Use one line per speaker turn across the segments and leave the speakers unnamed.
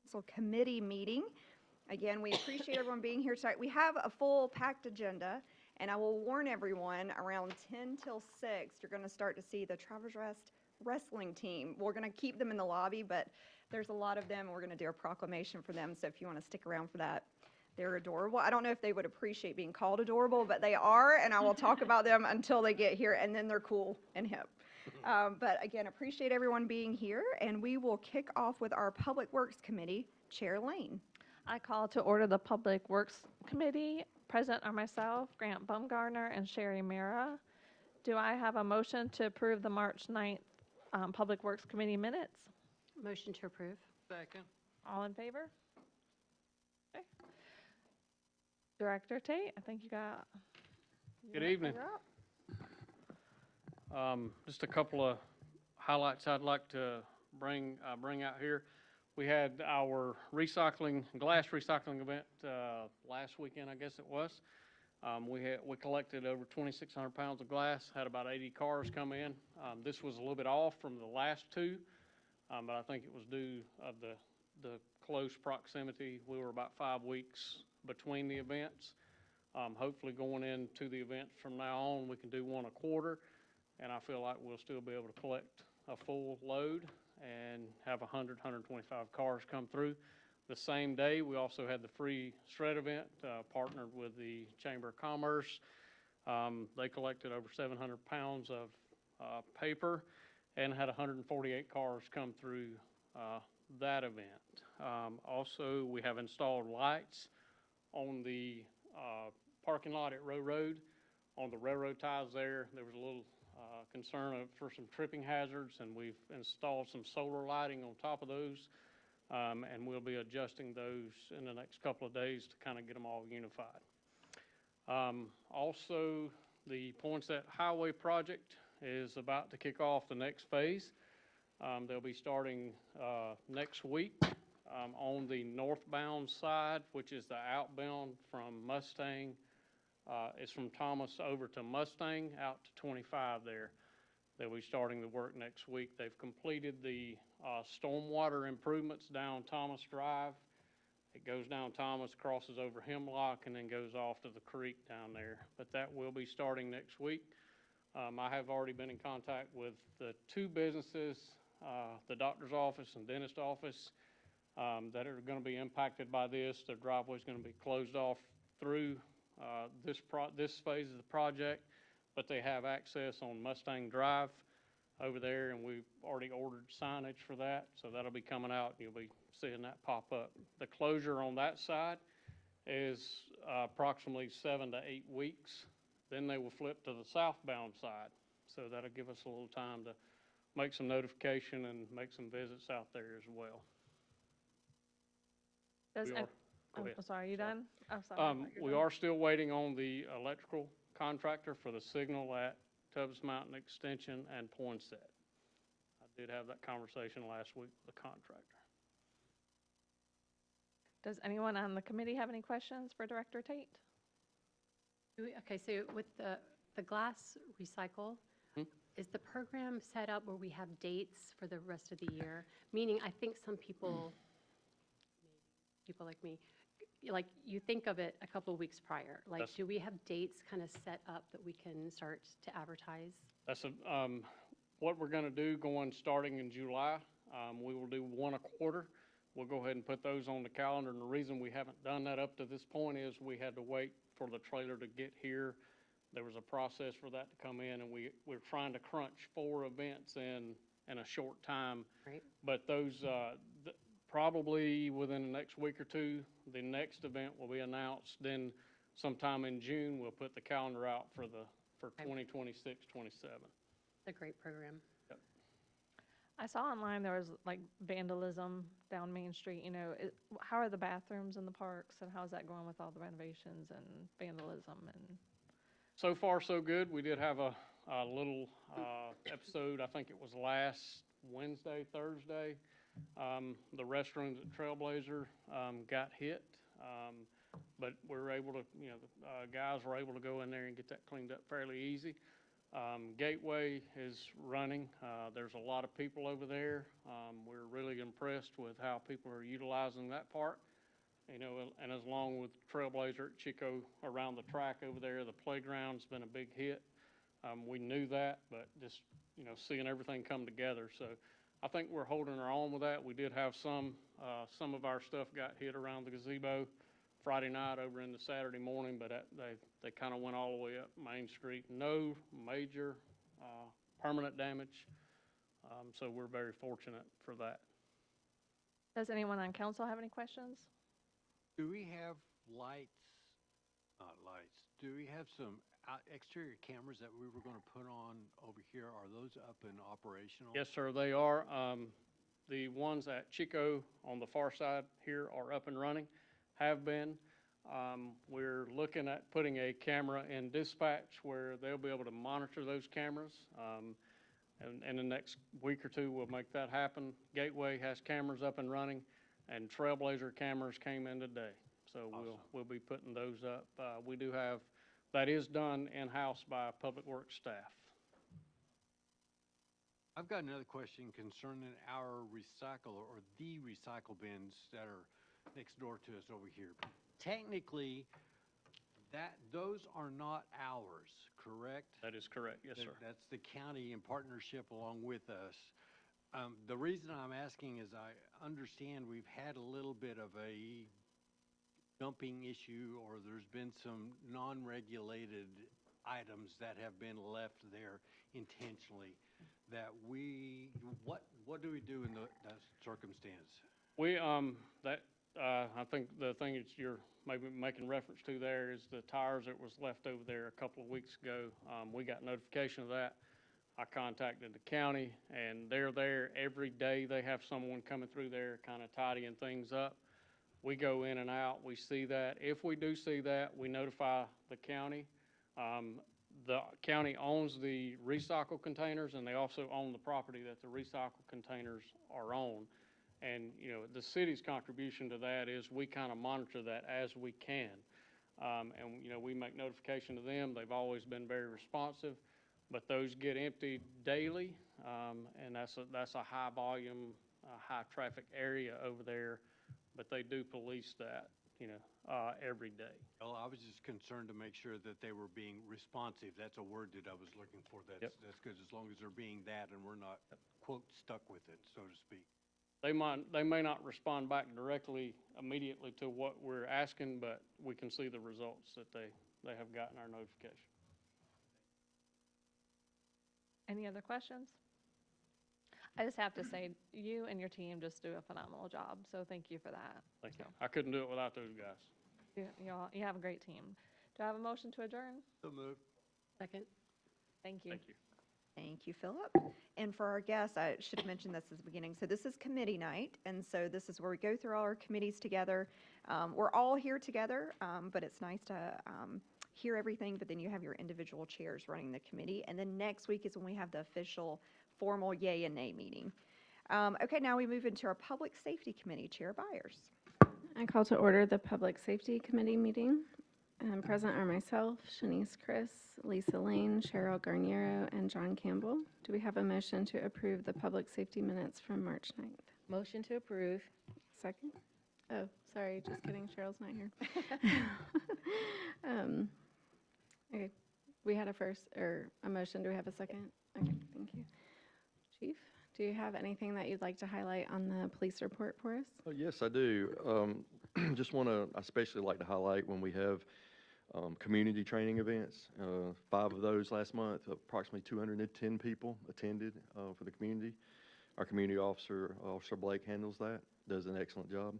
Council Committee meeting. Again, we appreciate everyone being here tonight. We have a full packed agenda, and I will warn everyone around 10 till 6, you're going to start to see the Travelers Rest wrestling team. We're going to keep them in the lobby, but there's a lot of them, and we're going to do a proclamation for them. So if you want to stick around for that, they're adorable. I don't know if they would appreciate being called adorable, but they are, and I will talk about them until they get here, and then they're cool and hip. But again, appreciate everyone being here, and we will kick off with our Public Works Committee, Chair Lane.
I call to order the Public Works Committee. Present are myself, Grant Bumgarner, and Sherry Mira. Do I have a motion to approve the March 9th Public Works Committee minutes?
Motion to approve.
Second.
All in favor? Okay. Director Tate, I think you got.
Good evening. Just a couple of highlights I'd like to bring out here. We had our glass recycling event last weekend, I guess it was. We collected over 2,600 pounds of glass, had about 80 cars come in. This was a little bit off from the last two, but I think it was due of the close proximity. We were about 5 weeks between the events. Hopefully going into the event from now on, we can do one a quarter, and I feel like we'll still be able to collect a full load and have 100, 125 cars come through. The same day, we also had the free shred event, partnered with the Chamber of Commerce. They collected over 700 pounds of paper and had 148 cars come through that event. Also, we have installed lights on the parking lot at Row Road. On the railroad ties there was a little concern for some tripping hazards, and we've installed some solar lighting on top of those, and we'll be adjusting those in the next couple of days to kind of get them all unified. Also, the Poinsett Highway project is about to kick off the next phase. They'll be starting next week on the northbound side, which is the outbound from Mustang. It's from Thomas over to Mustang out to 25 there. They'll be starting the work next week. They've completed the stormwater improvements down Thomas Drive. It goes down Thomas, crosses over Hemlock, and then goes off to the creek down there. But that will be starting next week. I have already been in contact with the two businesses, the doctor's office and dentist office, that are going to be impacted by this. Their driveway is going to be closed off through this phase of the project, but they have access on Mustang Drive over there, and we've already ordered signage for that, so that'll be coming out, and you'll be seeing that pop up. The closure on that side is approximately 7 to 8 weeks. Then they will flip to the southbound side, so that'll give us a little time to make some notification and make some visits out there as well.
Sorry, you done? I'm sorry.
We are still waiting on the electrical contractor for the signal at Tubbs Mountain Extension and Poinsett. I did have that conversation last week with the contractor.
Does anyone on the committee have any questions for Director Tate?
Okay, so with the glass recycle, is the program set up where we have dates for the rest of the year? Meaning, I think some people like me, like you think of it a couple of weeks prior. Like, do we have dates kind of set up that we can start to advertise?
That's what we're going to do starting in July. We will do one a quarter. We'll go ahead and put those on the calendar. And the reason we haven't done that up to this point is we had to wait for the trailer to get here. There was a process for that to come in, and we're trying to crunch 4 events in a short time.
Right.
But those probably within the next week or two, the next event will be announced. Then sometime in June, we'll put the calendar out for 2026, 27.
A great program.
Yep.
I saw online there was like vandalism down Main Street. You know, how are the bathrooms in the parks, and how's that going with all the renovations and vandalism? And
so far, so good. We did have a little episode. I think it was last Wednesday, Thursday. The restrooms at Trailblazer got hit, but we were able to, guys were able to go in there and get that cleaned up fairly easy. Gateway is running. There's a lot of people over there. We're really impressed with how people are utilizing that part. You know, and as long with Trailblazer at Chico around the track over there, the playground's been a big hit. We knew that, but just, you know, seeing everything come together. So I think we're holding our own with that. We did have some of our stuff got hit around the gazebo Friday night over into Saturday morning, but they kind of went all the way up Main Street. No major permanent damage. So we're very fortunate for that.
Does anyone on council have any questions?
Do we have do we have some exterior cameras that we were going to put on over here? Are those up and operational?
Yes, sir, they are. The ones at Chico on the far side here are up and running, have been. We're looking at putting a camera in dispatch where they'll be able to monitor those cameras. And in the next week or two, we'll make that happen. Gateway has cameras up and running, and Trailblazer cameras came in today. So
Awesome.
we'll be putting those up. We do have, that is done in-house by Public Works staff.
I've got another question concerning our recycle or the recycle bins that are next door to us over here. Technically, those are not ours, correct?
That is correct, yes, sir.
That's the county in partnership along with us. The reason I'm asking is I understand we've had a little bit of a dumping issue, or there's been some non-regulated items that have been left there intentionally. That what do we do in that circumstance?
We, I think the thing that you're maybe making reference to there is the tires that was left over there a couple of weeks ago. We got notification of that. I contacted the county, and they're there every day. They have someone coming through there kind of tidying things up. We go in and out, we see that. If we do see that, we notify the county. The county owns the recycle containers, and they also own the property that the recycle containers are on. And, you know, the city's contribution to that is we kind of monitor that as we can. And, you know, we make notification to them. They've always been very responsive, but those get emptied daily. And that's a high volume, high traffic area over there, but they do police that, you know, every day.
Well, I was just concerned to make sure that they were being responsive. That's a word that I was looking for. That's good, as long as they're being that and we're not, quote, stuck with it, so to speak.
They may not respond back directly immediately to what we're asking, but we can see the results that they have gotten our notification.
Any other questions? I just have to say, you and your team just do a phenomenal job, so thank you for that.
Thank you. I couldn't do it without those guys.
You have a great team. Do I have a motion to adjourn?
So moved.
Second?
Thank you.
Thank you.
Thank you, Philip. And for our guests, I should have mentioned this at the beginning. So this is committee night, and so this is where we go through all our committees together. We're all here together, but it's nice to hear everything, but then you have your individual chairs running the committee. And then next week is when we have the official formal yay and nay meeting. Okay, now we move into our Public Safety Committee. Chair Byers.
I call to order the Public Safety Committee meeting. Present are myself, Shanice Chris, Lisa Lane, Cheryl Garniero, and John Campbell. Do we have a motion to approve the public safety minutes from March 9th?
Motion to approve.
Second? Oh, sorry, just kidding, Cheryl's not here. Okay, we had a motion. Do we have a second? Okay, thank you. Chief, do you have anything that you'd like to highlight on the police report for us?
Oh, yes, I do. Just want to especially like to highlight when we have community training events. 5 of those last month, approximately 210 people attended for the community. Our community officer, Officer Blake, handles that, does an excellent job.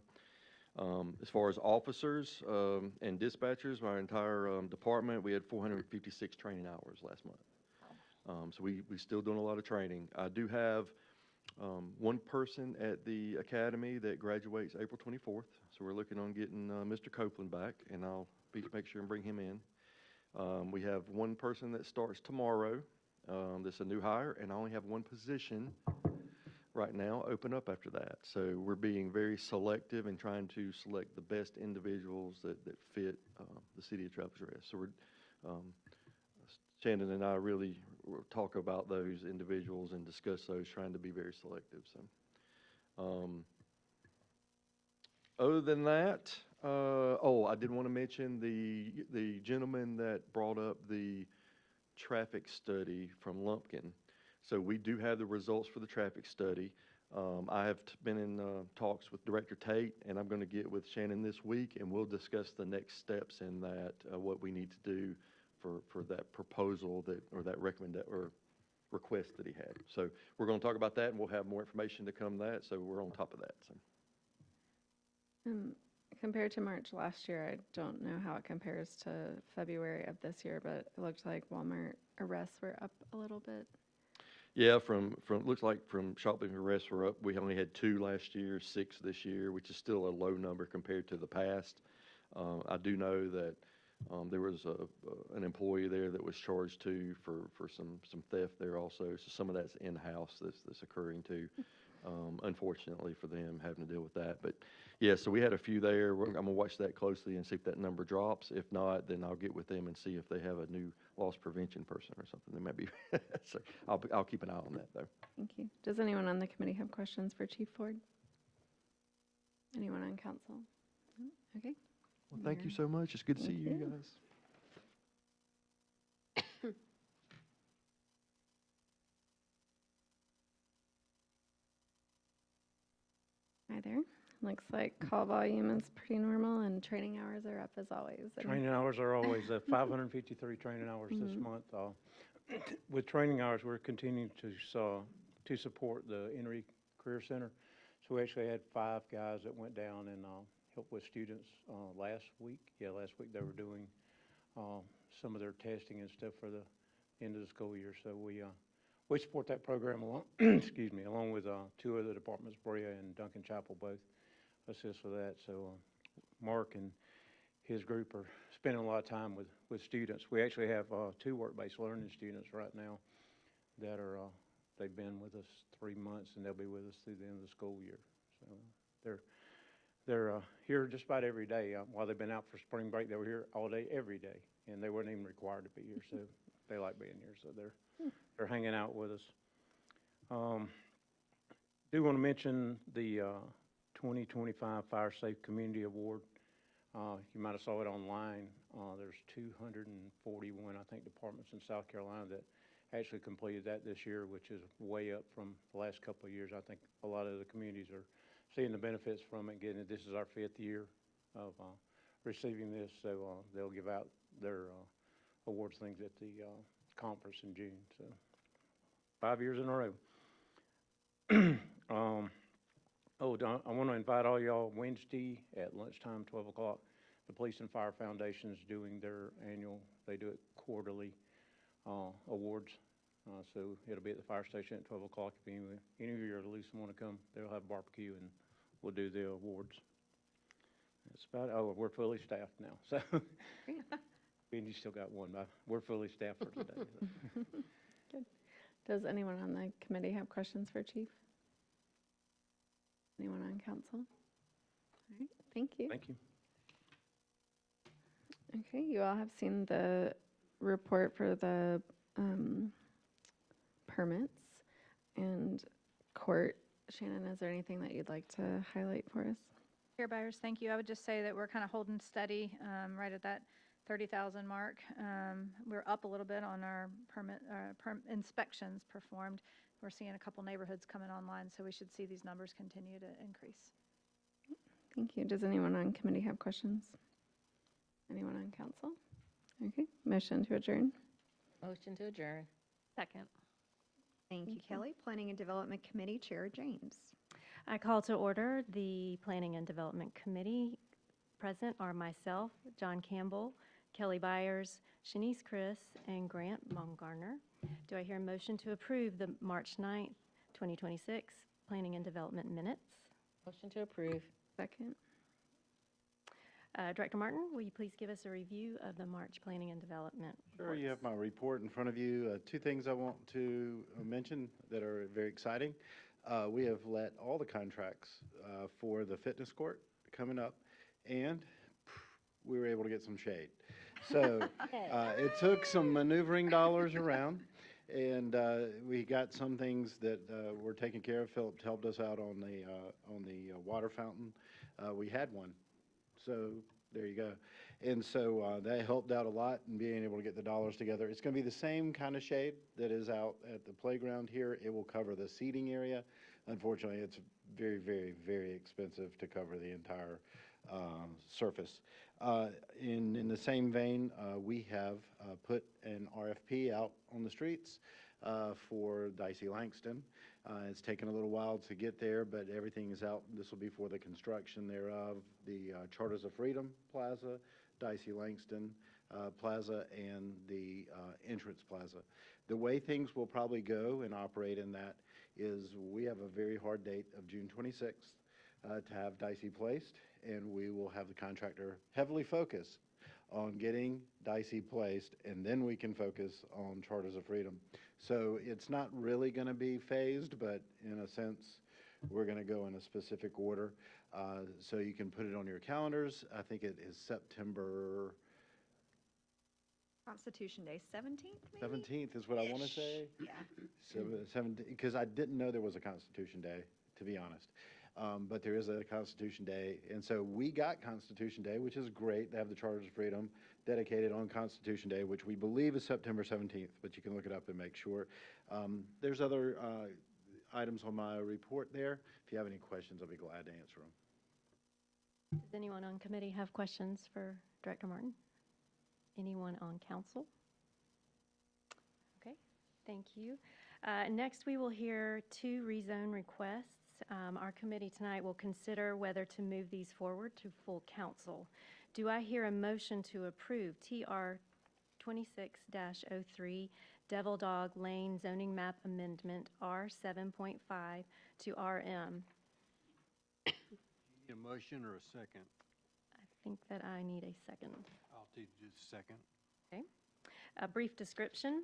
As far as officers and dispatchers, our entire department, we had 456 training hours last month. So we still doing a lot of training. I do have one person at the academy that graduates April 24th. So we're looking on getting Mr. Copeland back, and I'll make sure and bring him in. We have one person that starts tomorrow. That's a new hire, and I only have one position right now open up after that. So we're being very selective and trying to select the best individuals that fit the city of Travelers Rest. So we're Shannon and I really talk about those individuals and discuss those, trying to be very selective, so. Other than that, I did want to mention the gentleman that brought up the traffic study from Lumpkin. So we do have the results for the traffic study. I have been in talks with Director Tate, and I'm going to get with Shannon this week, and we'll discuss the next steps in that, what we need to do for that proposal or that request that he had. So we're going to talk about that, and we'll have more information to come that, so we're on top of that, so.
Compared to March last year, I don't know how it compares to February of this year, but it looked like Walmart arrests were up a little bit.
Yeah, looks like from shopping arrests we're up. We only had 2 last year, 6 this year, which is still a low number compared to the past. I do know that there was an employee there that was charged too for some theft there also. So some of that's in-house that's occurring too. Unfortunately for them, having to deal with that. But yeah, so we had a few there. I'm gonna watch that closely and see if that number drops. If not, then I'll get with them and see if they have a new loss prevention person or something. They might be. So I'll keep an eye on that though.
Thank you. Does anyone on the committee have questions for Chief Ford? Anyone on council? No? Okay.
Well, thank you so much. It's good to see
Thank
you
you.
guys.
Hi there. Looks like call volume is pretty normal and training hours are up as always. And-
Training hours are always 553 training hours this month. With training hours, we're continuing to support the Henry Career Center. So we actually had 5 guys that went down and helped with students last week. Yeah, last week they were doing some of their testing and stuff for the end of the school year. So we support that program along, excuse me, along with 2 other departments, Brea and Duncan Chapel, both assist with that. So Mark and his group are spending a lot of time with students. We actually have 2 work-based learning students right now that are, they've been with us 3 months and they'll be with us through the end of the school year. So they're here just about every day. While they've been out for spring break, they were here all day, every day, and they weren't even required to be here. So they like being here. So they're hanging out with us. Do want to mention the 2025 Fire Safe Community Award. You might have saw it online. There's 241, I think, departments in South Carolina that actually completed that this year, which is way up from the last couple of years. I think a lot of the communities are seeing the benefits from it, getting it. This is our 5th year of receiving this, so they'll give out their awards things at the conference in June. So 5 years in a row. I want to invite all y'all Wednesday at lunchtime, 12 o'clock. The Police and Fire Foundation is doing their annual, they do it quarterly, awards. So it'll be at the fire station at 12 o'clock. If any of you are loose and want to come, they'll have barbecue and we'll do the awards. That's about, we're fully staffed now. So Wendy still got one, but we're fully staffed for today.
Good. Does anyone on the committee have questions for Chief? Anyone on council? All right, thank you.
Thank you.
Okay, you all have seen the report for the permits and court. Shannon, is there anything that you'd like to highlight for us?
Chair Byers, thank you. I would just say that we're kind of holding steady right at that 30,000 mark. We're up a little bit on our inspections performed. We're seeing a couple neighborhoods coming online, so we should see these numbers continue to increase.
Thank you. Does anyone on committee have questions? Anyone on council? Okay, motion to adjourn.
Motion to adjourn.
Second.
Thank you, Kelly. Planning and Development Committee Chair James.
I call to order the Planning and Development Committee. Present are myself, John Campbell, Kelly Byers, Shanice Chris, and Grant Baumgartner. Do I hear a motion to approve the March 9th, 2026 Planning and Development minutes?
Motion to approve.
Second.
Director Martin, will you please give us a review of the March Planning and Development
Sure, you have
reports?
my report in front of you. 2 things I want to mention that are very exciting. We have let all the contracts for the fitness court coming up, and we were able to get some shade. So it took some maneuvering dollars around, and we got some things that were taken care of. Philip helped us out on the water fountain. We had one, so there you go. And so that helped out a lot in being able to get the dollars together. It's going to be the same kind of shade that is out at the playground here. It will cover the seating area. Unfortunately, it's very, very, very expensive to cover the entire surface. In the same vein, we have put an RFP out on the streets for Dicey Langston. It's taken a little while to get there, but everything is out. This will be for the construction thereof, the Charters of Freedom Plaza, Dicey Langston Plaza, and the entrance plaza. The way things will probably go and operate in that is we have a very hard date of June 26th to have Dicey placed, and we will have the contractor heavily focus on getting Dicey placed, and then we can focus on Charters of Freedom. So it's not really going to be phased, but in a sense, we're going to go in a specific order. So you can put it on your calendars. I think it is September
Constitution Day, 17th, maybe?
17th is what I want to say.
Yeah.
So 17th, because I didn't know there was a Constitution Day, to be honest. But there is a Constitution Day, and so we got Constitution Day, which is great. They have the Charters of Freedom dedicated on Constitution Day, which we believe is September 17th, but you can look it up and make sure. There's other items on my report there. If you have any questions, I'll be glad to answer them.
Does anyone on committee have questions for Director Martin? Anyone on council? Okay, thank you. Next, we will hear 2 rezone requests. Our committee tonight will consider whether to move these forward to full council. Do I hear a motion to approve TR 26-03 Devil Dog Lane zoning map amendment R 7.5 to RM?
Need a motion or a second?
I think that I need a second.
I'll do just a second.
Okay. A brief description.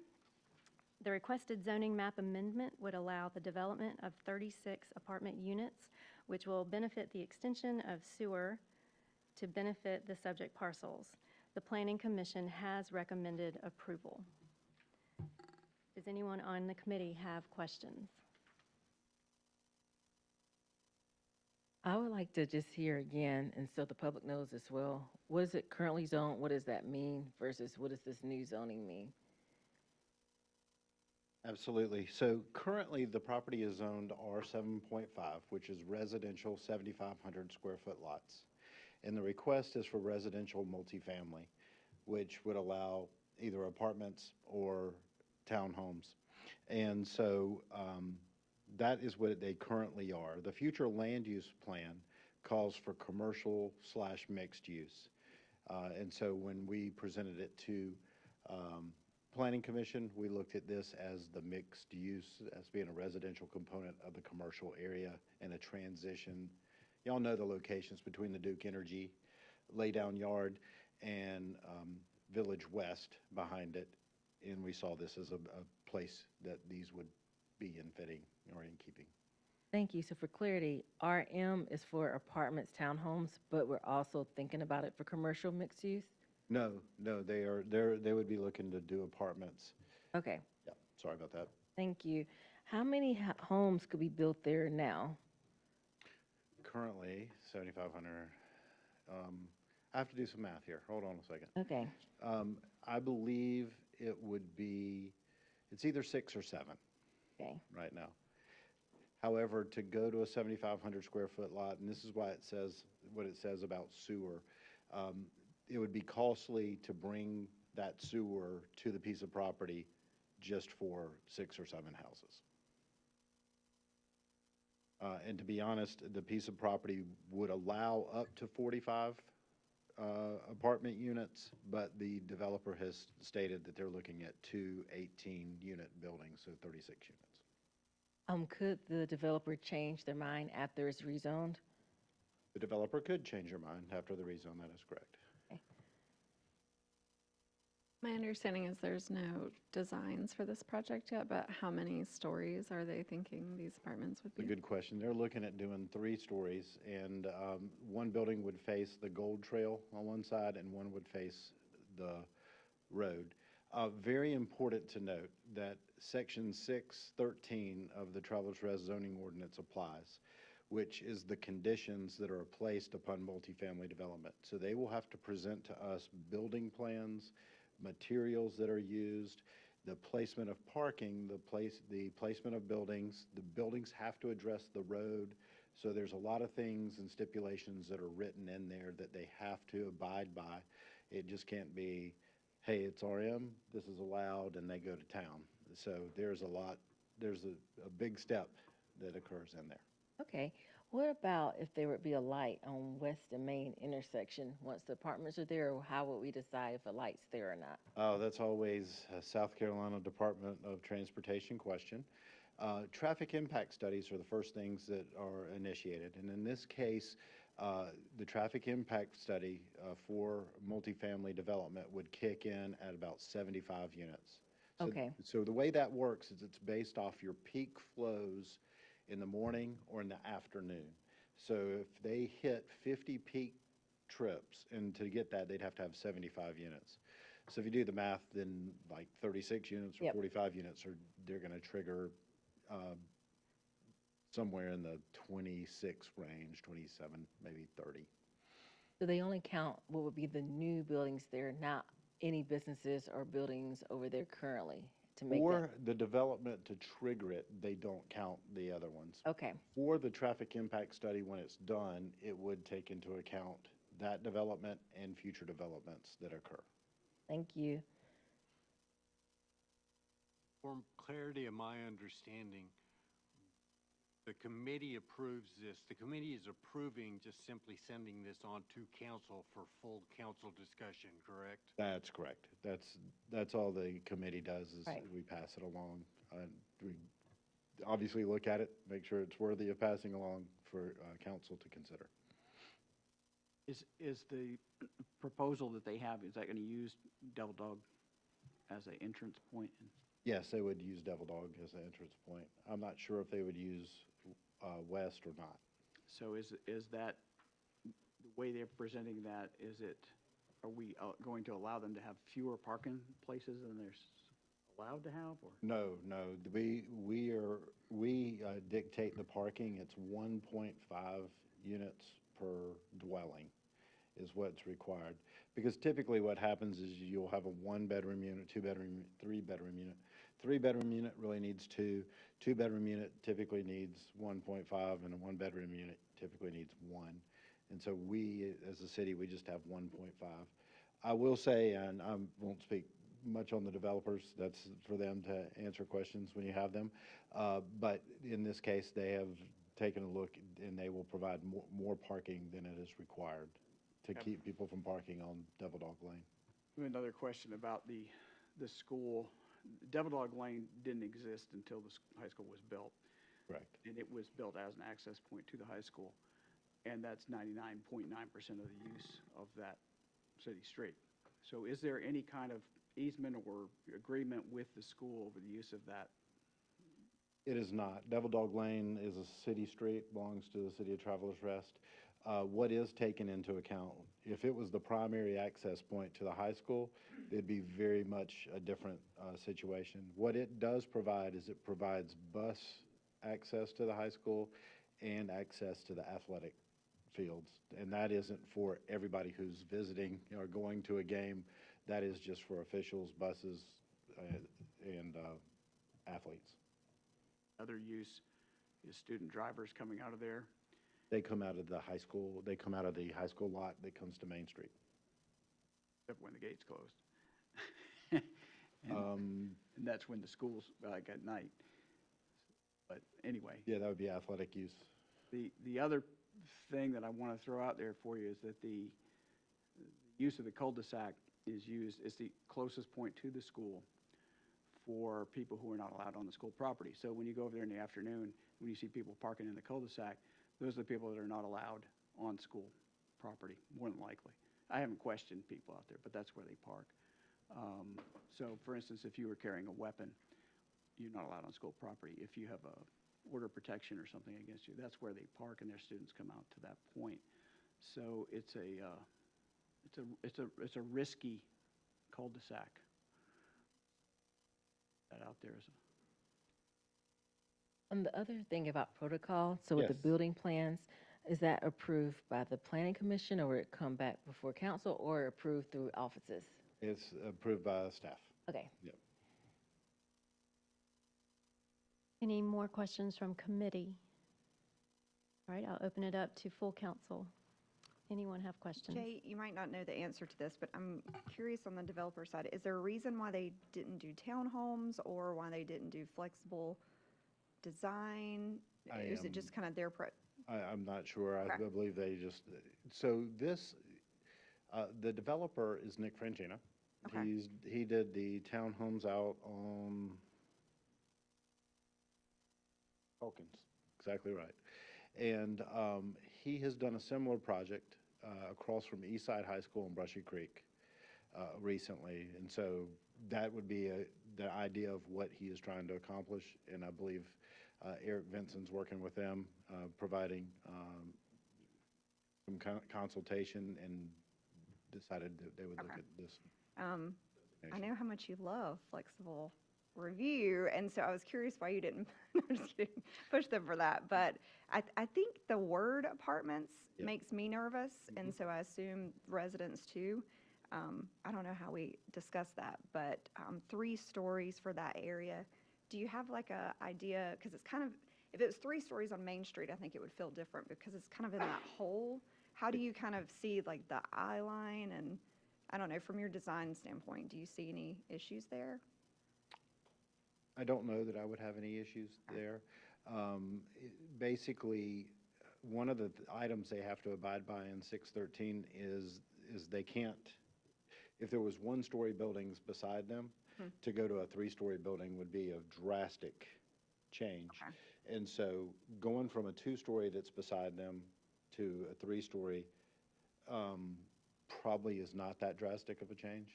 The requested zoning map amendment would allow the development of 36 apartment units, which will benefit the extension of sewer to benefit the subject parcels. The Planning Commission has recommended approval. Does anyone on the committee have questions?
I would like to just hear again, and so the public knows as well, what is it currently zoned? What does that mean versus what does this new zoning mean?
Absolutely. So currently, the property is zoned R7.5, which is residential 7,500 square foot lots. And the request is for residential multifamily, which would allow either apartments or townhomes. And so that is what they currently are. The future land use plan calls for commercial/mixed use. And so when we presented it to Planning Commission, we looked at this as the mixed use, as being a residential component of the commercial area and a transition. Y'all know the locations between the Duke Energy laydown yard and Village West behind it. And we saw this as a place that these would be in fitting or in keeping.
Thank you. So for clarity, RM is for apartments, townhomes, but we're also thinking about it for commercial mixed use?
No, they would be looking to do apartments.
Okay,
Yeah, sorry about that.
thank you. How many homes could be built there now?
Currently, 7,500. I have to do some math here. Hold on a second.
Okay,
I believe it would be, it's either 6 or 7
okay.
right now. However, to go to a 7,500 square foot lot, and this is why it says what it says about sewer, it would be costly to bring that sewer to the piece of property just for 6 or 7 houses. And to be honest, the piece of property would allow up to 45 apartment units, but the developer has stated that they're looking at 2 18-unit buildings, so 36 units.
Could the developer change their mind after it's rezoned?
The developer could change their mind after the rezone, that is correct.
My understanding is there's no designs for this project yet, but how many stories are they thinking these apartments would
It's a
be?
good question. They're looking at doing 3 stories, and one building would face the Gold Trail on one side, and one would face the road. Very important to note that Section 613 of the Travelers Rest zoning ordinance applies, which is the conditions that are placed upon multifamily development. So they will have to present to us building plans, materials that are used, the placement of parking, the placement of buildings. The buildings have to address the road. So there's a lot of things and stipulations that are written in there that they have to abide by. It just can't be, hey, it's RM, this is allowed, and they go to town. So there's a big step that occurs in there.
Okay, what about if there would be a light on West and Main intersection once the apartments are there, or how would we decide if a light's there or not?
Oh, that's always a South Carolina Department of Transportation question. Traffic impact studies are the first things that are initiated, and in this case, the traffic impact study for multifamily development would kick in at about 75 units. So-
Okay.
So the way that works is it's based off your peak flows in the morning or in the afternoon. So if they hit 50 peak trips, and to get that, they'd have to have 75 units. So if you do the math, then like 36 units or
Yep.
45 units they're going to trigger somewhere in the 26 range, 27, maybe 30.
So they only count what would be the new buildings there, not any businesses or buildings over there currently to make
For
that?
the development to trigger it, they don't count the other ones.
Okay,
For the traffic impact study, when it's done, it would take into account that development and future developments that occur.
thank you.
For clarity of my understanding, the committee approves this. The committee is approving just simply sending this on to council for full council discussion, correct?
That's correct. That's all the committee does is
Right.
we pass it along. We obviously look at it, make sure it's worthy of passing along for council to consider.
Is the proposal that they have, is that going to use Devil Dog as an entrance point?
Yes, they would use Devil Dog as an entrance point. I'm not sure if they would use West or not.
So is that, the way they're presenting that, are we going to allow them to have fewer parking places than they're allowed to have, or?
No, we dictate the parking. It's 1.5 units per dwelling is what's required. Because typically what happens is you'll have a one-bedroom unit, two-bedroom, three-bedroom unit. Three-bedroom unit really needs two. Two-bedroom unit typically needs 1.5, and a one-bedroom unit typically needs one. And so we, as a city, we just have 1.5. I will say, and I won't speak much on the developers, that's for them to answer questions when you have them. But in this case, they have taken a look, and they will provide more parking than it is required to keep people from parking on Devil Dog Lane.
Another question about the school. Devil Dog Lane didn't exist until the high school was built.
Correct.
And it was built as an access point to the high school. And that's 99.9% of the use of that city street. So is there any kind of easement or agreement with the school over the use of that?
It is not. Devil Dog Lane is a city street, belongs to the city of Travelers Rest. What is taken into account, if it was the primary access point to the high school, it'd be very much a different situation. What it does provide is it provides bus access to the high school and access to the athletic fields. And that isn't for everybody who's visiting or going to a game. That is just for officials, buses, and athletes.
Other use is student drivers coming out of there.
They come out of the high school, they come out of the high school lot that comes to Main Street.
Except when the gate's closed. And that's when the school's, like, at night. But anyway.
Yeah, that would be athletic use.
The other thing that I want to throw out there for you is that the use of the cul-de-sac is the closest point to the school for people who are not allowed on the school property. So when you go over there in the afternoon, when you see people parking in the cul-de-sac, those are the people that are not allowed on school property, more than likely. I haven't questioned people out there, but that's where they park. So for instance, if you were carrying a weapon, you're not allowed on school property. If you have a order of protection or something against you, that's where they park, and their students come out to that point. So it's a risky cul-de-sac. That out there is,
And the other thing about protocol, so with the
Yes.
building plans, is that approved by the planning commission or would it come back before council or approved through offices?
it's approved by staff.
Okay.
Yep.
Any more questions from committee? All right, I'll open it up to full council. Anyone have questions?
Jay, you might not know the answer to this, but I'm curious on the developer side. Is there a reason why they didn't do townhomes or why they didn't do flexible design? Is it just kind of their
I'm not sure. I
Okay.
believe they just, so this, the developer is Nick Frangina.
Okay.
He did the townhomes out on Hawkins, exactly right. And he has done a similar project across from Eastside High School in Brushy Creek recently. And so that would be the idea of what he is trying to accomplish. And I believe Eric Vinson's working with them, providing some consultation, and decided that they would look
Okay.
at this.
I know how much you love flexible review, and so I was curious why you didn't, I'm just kidding, push them for that. But I think the word apartments
Yep.
makes me nervous, and so I assume residents too. I don't know how we discuss that, but 3 stories for that area. Do you have like a idea? Because it's kind of, if it was 3 stories on Main Street, I think it would feel different because it's kind of in that hole. How do you kind of see like the eye line and, I don't know, from your design standpoint, do you see any issues there?
I don't know that I would have any issues there. Basically, one of the items they have to abide by in 613 is they can't, if there was 1-story buildings beside them, to go to a 3-story building would be a drastic change.
Okay.
And so going from a 2-story that's beside them to a 3-story probably is not that drastic of a change.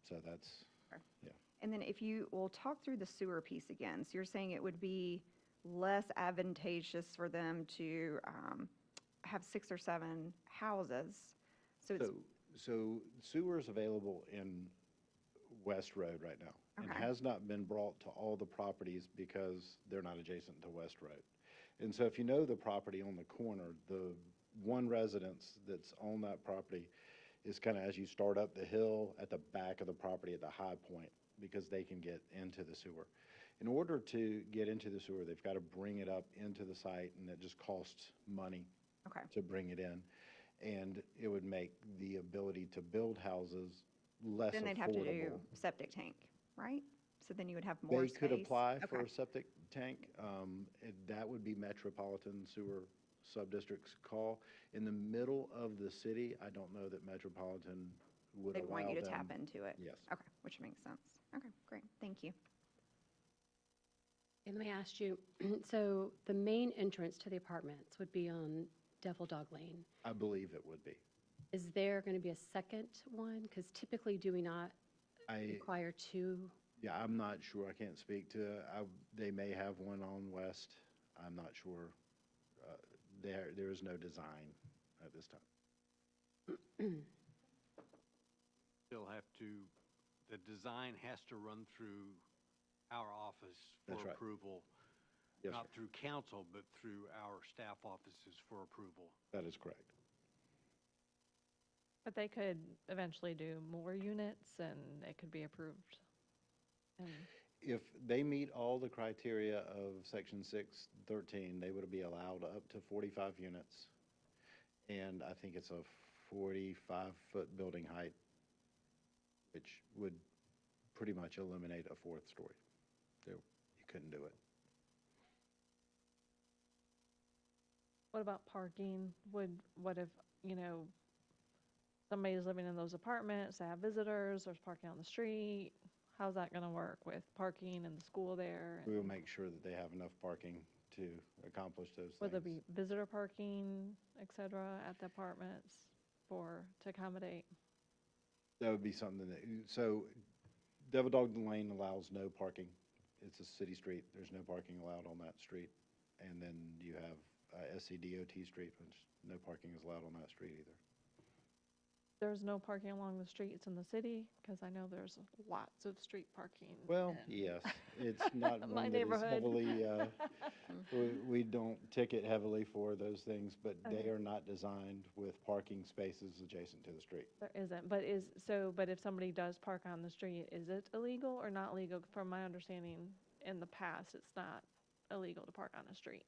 So that's, yeah.
And then if you, will talk through the sewer piece again. So you're saying it would be less advantageous for them to have 6 or 7 houses? So it's,
So sewer is available in West Road right now. And
Okay.
has not been brought to all the properties because they're not adjacent to West Road. And so if you know the property on the corner, the one residence that's on that property is kind of as you start up the hill at the back of the property at the high point, because they can get into the sewer. In order to get into the sewer, they've got to bring it up into the site, and it just costs money
okay,
to bring it in. And it would make the ability to build houses less affordable.
then they'd have to do septic tank, right? So then you would have more
They
space?
could apply for
Okay.
a septic tank. That would be Metropolitan Sewer Subdistrict's call. In the middle of the city, I don't know that Metropolitan would
They'd
allow
want you to
them-
tap into it?
Yes.
Okay, which makes sense. Okay, great, thank you.
And let me ask you, so the main entrance to the apartments would be on Devil Dog Lane.
I believe it would be.
Is there going to be a second one? Because typically, do we not
I,
require 2?
yeah, I'm not sure. I can't speak to, they may have one on West. I'm not sure. There is no design at this time.
Still have to, the design has to run through our office for
That's right.
approval.
Yes,
Not
sir.
through council, but through our staff offices for approval.
That is correct.
But they could eventually do more units and it could be approved. And
If they meet all the criteria of Section 613, they would be allowed up to 45 units. And I think it's a 45-foot building height, which would pretty much eliminate a 4th story. You couldn't do it.
what about parking? What if, somebody's living in those apartments, they have visitors, there's parking on the street? How's that gonna work with parking and the school there?
We will make sure that they have enough parking to accomplish those things.
Would there be visitor parking, et cetera, at the apartments to accommodate?
That would be something that, so Devil Dog Lane allows no parking. It's a city street. There's no parking allowed on that street. And then you have SCDOT Street, which no parking is allowed on that street either.
there's no parking along the streets in the city? Because I know there's lots of street parking.
Well,
in
yes, it's not
my
one that is
neighborhood.
heavily, we don't ticket heavily for those things, but they are not designed with parking spaces adjacent to the street.
There isn't, but if somebody does park on the street, is it illegal or not legal? From my understanding, in the past, it's not illegal to park on the street.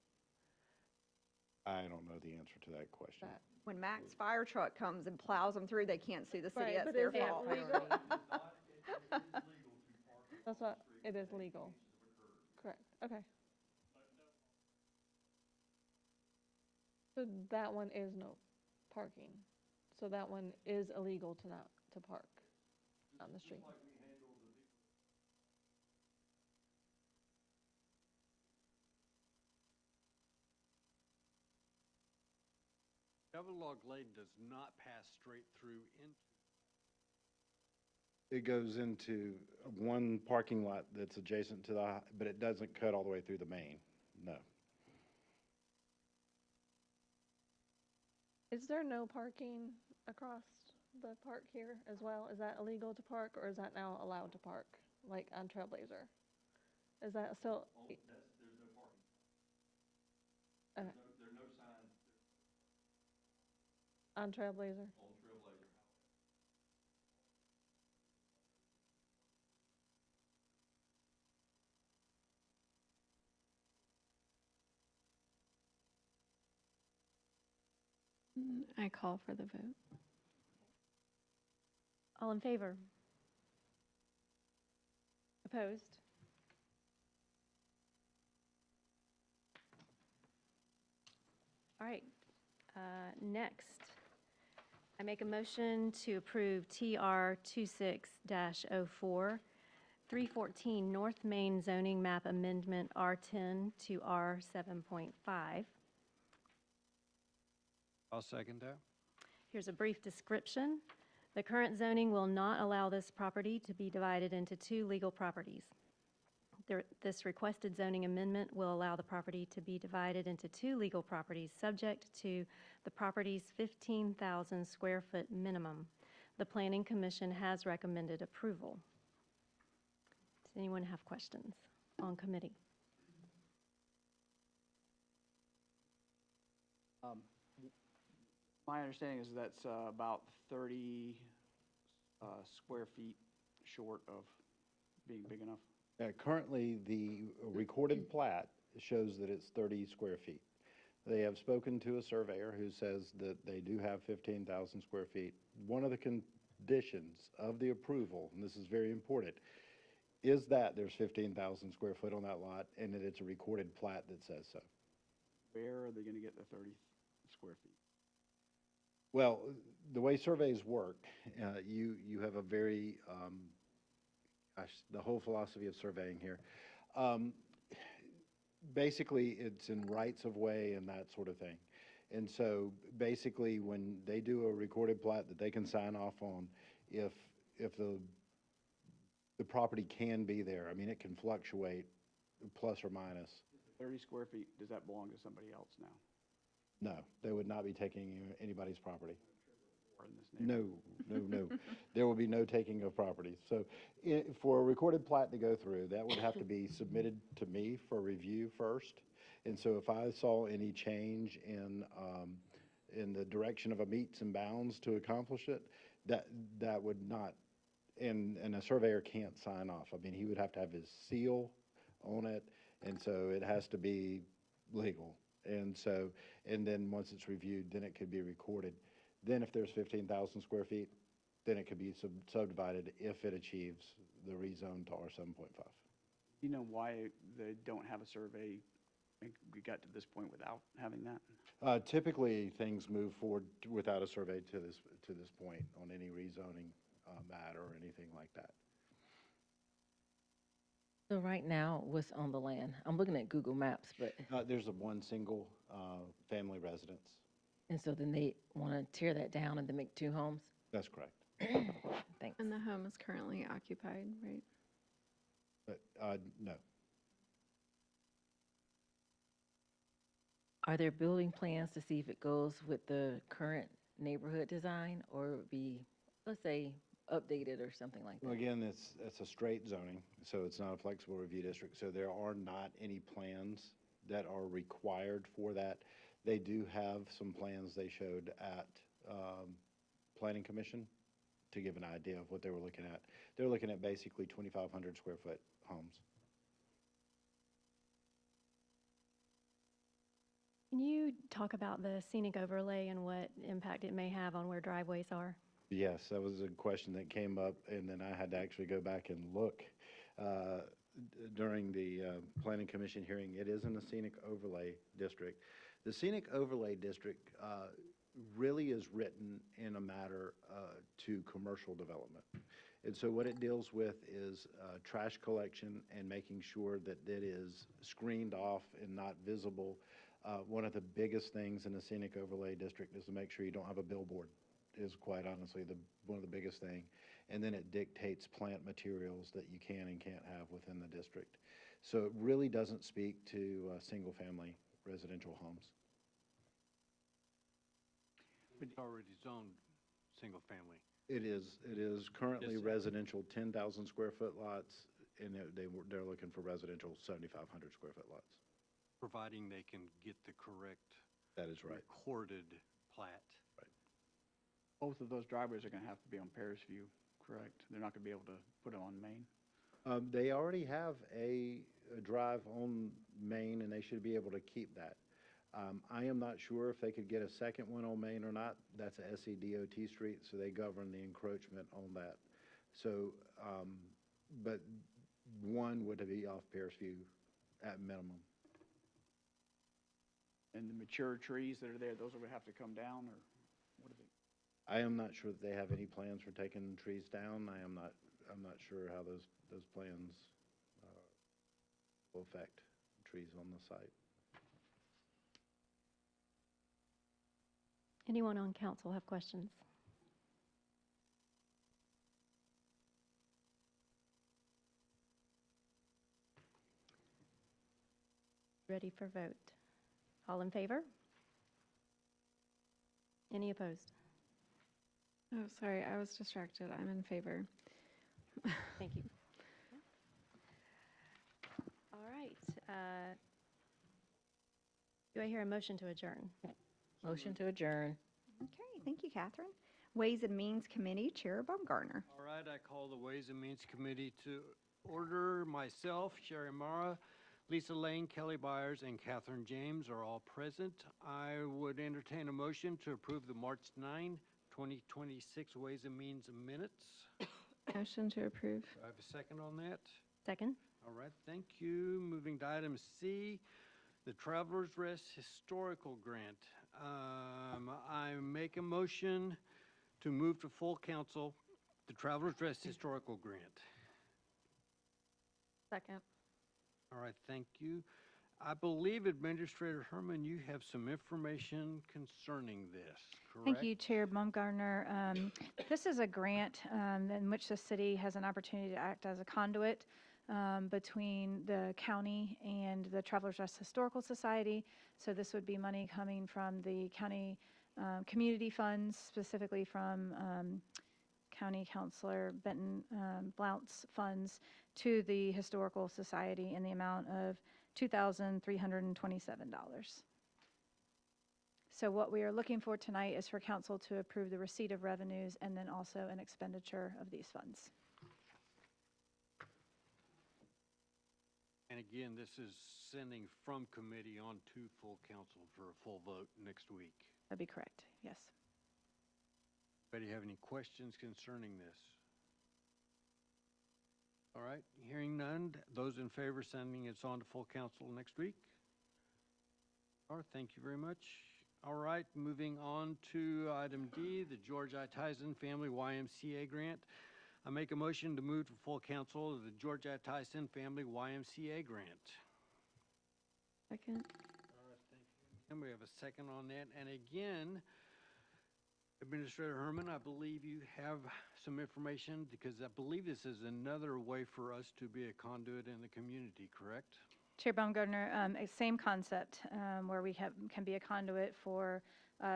I don't know the answer to that question.
That-
When Mac's fire truck comes and plows them through, they can't sue the city.
Right,
That's
but
their
is it
fault.
legal? That's what, it is legal. Correct, okay. So that one is no parking. So that one is illegal to park on the street.
Double log lane does not pass straight through into.
It goes into one parking lot that's adjacent to the, but it doesn't cut all the way through the main, no.
Is there no parking across the park here as well? Is that illegal to park, or is that now allowed to park, like on Trailblazer? Is that still?
There's no parking.
Okay.
There are no signs
On Trailblazer?
on Trailblazer.
I call for the vote.
All in favor? Opposed? All right, next, I make a motion to approve TR 26-04, 314 North Main zoning map amendment R10 to R7.5.
I'll second that.
Here's a brief description. The current zoning will not allow this property to be divided into two legal properties. This requested zoning amendment will allow the property to be divided into two legal properties, subject to the property's 15,000 square foot minimum. The Planning Commission has recommended approval. Does anyone have questions on committee?
My understanding is that's about 30 square feet short of being big enough.
Currently, the recorded plat shows that it's 30 square feet. They have spoken to a surveyor who says that they do have 15,000 square feet. One of the conditions of the approval, and this is very important, is that there's 15,000 square foot on that lot and that it's a recorded plat that says so.
Where are they going to get the 30 square feet?
Well, the way surveys work, you have a very, the whole philosophy of surveying here. Basically, it's in rights of way and that sort of thing. And so basically, when they do a recorded plat that they can sign off on, if the property can be there, I mean, it can fluctuate plus or minus.
30 square feet, does that belong to somebody else now?
No, they would not be taking anybody's property.
Or in this neighborhood?
No. There will be no taking of property. So for a recorded plat to go through, that would have to be submitted to me for review first. And so if I saw any change in the direction of a meets and bounds to accomplish it, that would not, and a surveyor can't sign off. I mean, he would have to have his seal on it, and so it has to be legal. And so, and then once it's reviewed, then it could be recorded. Then if there's 15,000 square feet, then it could be subdivided if it achieves the rezone to R7.5.
You know why they don't have a survey? We got to this point without having that?
Typically, things move forward without a survey to this point on any rezoning matter or anything like that.
So right now, what's on the land? I'm looking at Google Maps, but,
There's one single family residence.
and so then they want to tear that down and then make two homes?
That's correct.
Thanks.
And the home is currently occupied, right?
But no.
Are there building plans to see if it goes with the current neighborhood design, or it would be, let's say, updated or something like
Well,
that?
again, it's a straight zoning, so it's not a flexible review district, so there are not any plans that are required for that. They do have some plans they showed at Planning Commission to give an idea of what they were looking at. They're looking at basically 2,500 square foot homes.
Can you talk about the scenic overlay and what impact it may have on where driveways are?
Yes, that was a question that came up, and then I had to actually go back and look during the Planning Commission hearing. It is in the scenic overlay district. The scenic overlay district really is written in a matter to commercial development. And so what it deals with is trash collection and making sure that it is screened off and not visible. One of the biggest things in the scenic overlay district is to make sure you don't have a billboard, is quite honestly one of the biggest thing. And then it dictates plant materials that you can and can't have within the district. So it really doesn't speak to single-family residential homes.
It's already zoned single-family.
It is currently
Yes, sir.
residential 10,000 square foot lots, and they're looking for residential 7,500 square foot lots.
Providing they can get the correct
That is right.
recorded plat.
Both of those driveways are going to have to be on Paris View, correct? They're not going to be able to put them on Main?
They already have a drive on Main, and they should be able to keep that. I am not sure if they could get a second one on Main or not. That's a SCDOT street, so they govern the encroachment on that. So, but one would be off Paris View at minimum.
And the mature trees that are there, those would have to come down, or what is it?
I am not sure that they have any plans for taking trees down. I'm not sure how those plans will affect trees on the site.
Anyone on council have questions? Ready for vote? All in favor? Any opposed?
Oh, sorry, I was distracted. I'm in favor.
Thank you. All right. Do I hear a motion to adjourn?
Motion to adjourn.
Okay, thank you, Catherine. Ways and Means Committee, Chair Baumgartner.
All right, I call the Ways and Means Committee to order. Myself, Sherry Mara, Lisa Lane, Kelly Byers, and Catherine James are all present. I would entertain a motion to approve the March 9, 2026 Ways and Means minutes.
Motion to approve.
Do I have a second on that?
Second?
All right, thank you. Moving to item C, the Travelers Rest Historical Grant. I make a motion to move to full council the Travelers Rest Historical Grant.
Second.
All right, thank you. I believe Administrator Herman, you have some information concerning this, correct?
Thank you, Chair Baumgartner. This is a grant in which the city has an opportunity to act as a conduit between the county and the Travelers Rest Historical Society. So this would be money coming from the county community funds, specifically from County Councilor Benton Blount's funds to the Historical Society in the amount of $2,327. So what we are looking for tonight is for council to approve the receipt of revenues and then also an expenditure of these funds.
And again, this is sending from committee on to full council for a full vote next week.
That'd be correct, yes.
Anybody have any questions concerning this? All right, hearing none, those in favor sending it on to full council next week? All right, thank you very much. All right, moving on to item D, the George I. Tyson Family YMCA Grant. I make a motion to move to full council of the George I. Tyson Family YMCA Grant.
Second.
All right, thank you. And we have a second on that. And again, Administrator Herman, I believe you have some information because I believe this is another way for us to be a conduit in the community, correct?
Chair Baumgartner, same concept where we can be a conduit for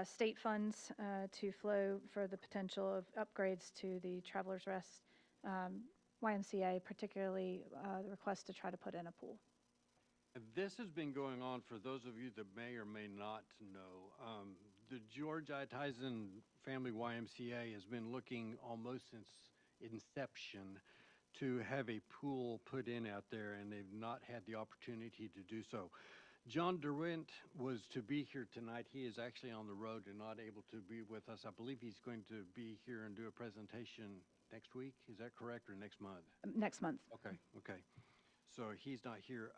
state funds to flow for the potential of upgrades to the Travelers Rest YMCA, particularly the request to try to put in a pool.
This has been going on for those of you that may or may not know. The George I. Tyson Family YMCA has been looking almost since inception to have a pool put in out there, and they've not had the opportunity to do so. John Derwent was to be here tonight. He is actually on the road and not able to be with us. I believe he's going to be here and do a presentation next week. Is that correct, or next month?
Next month.
Okay, okay. So he's not here.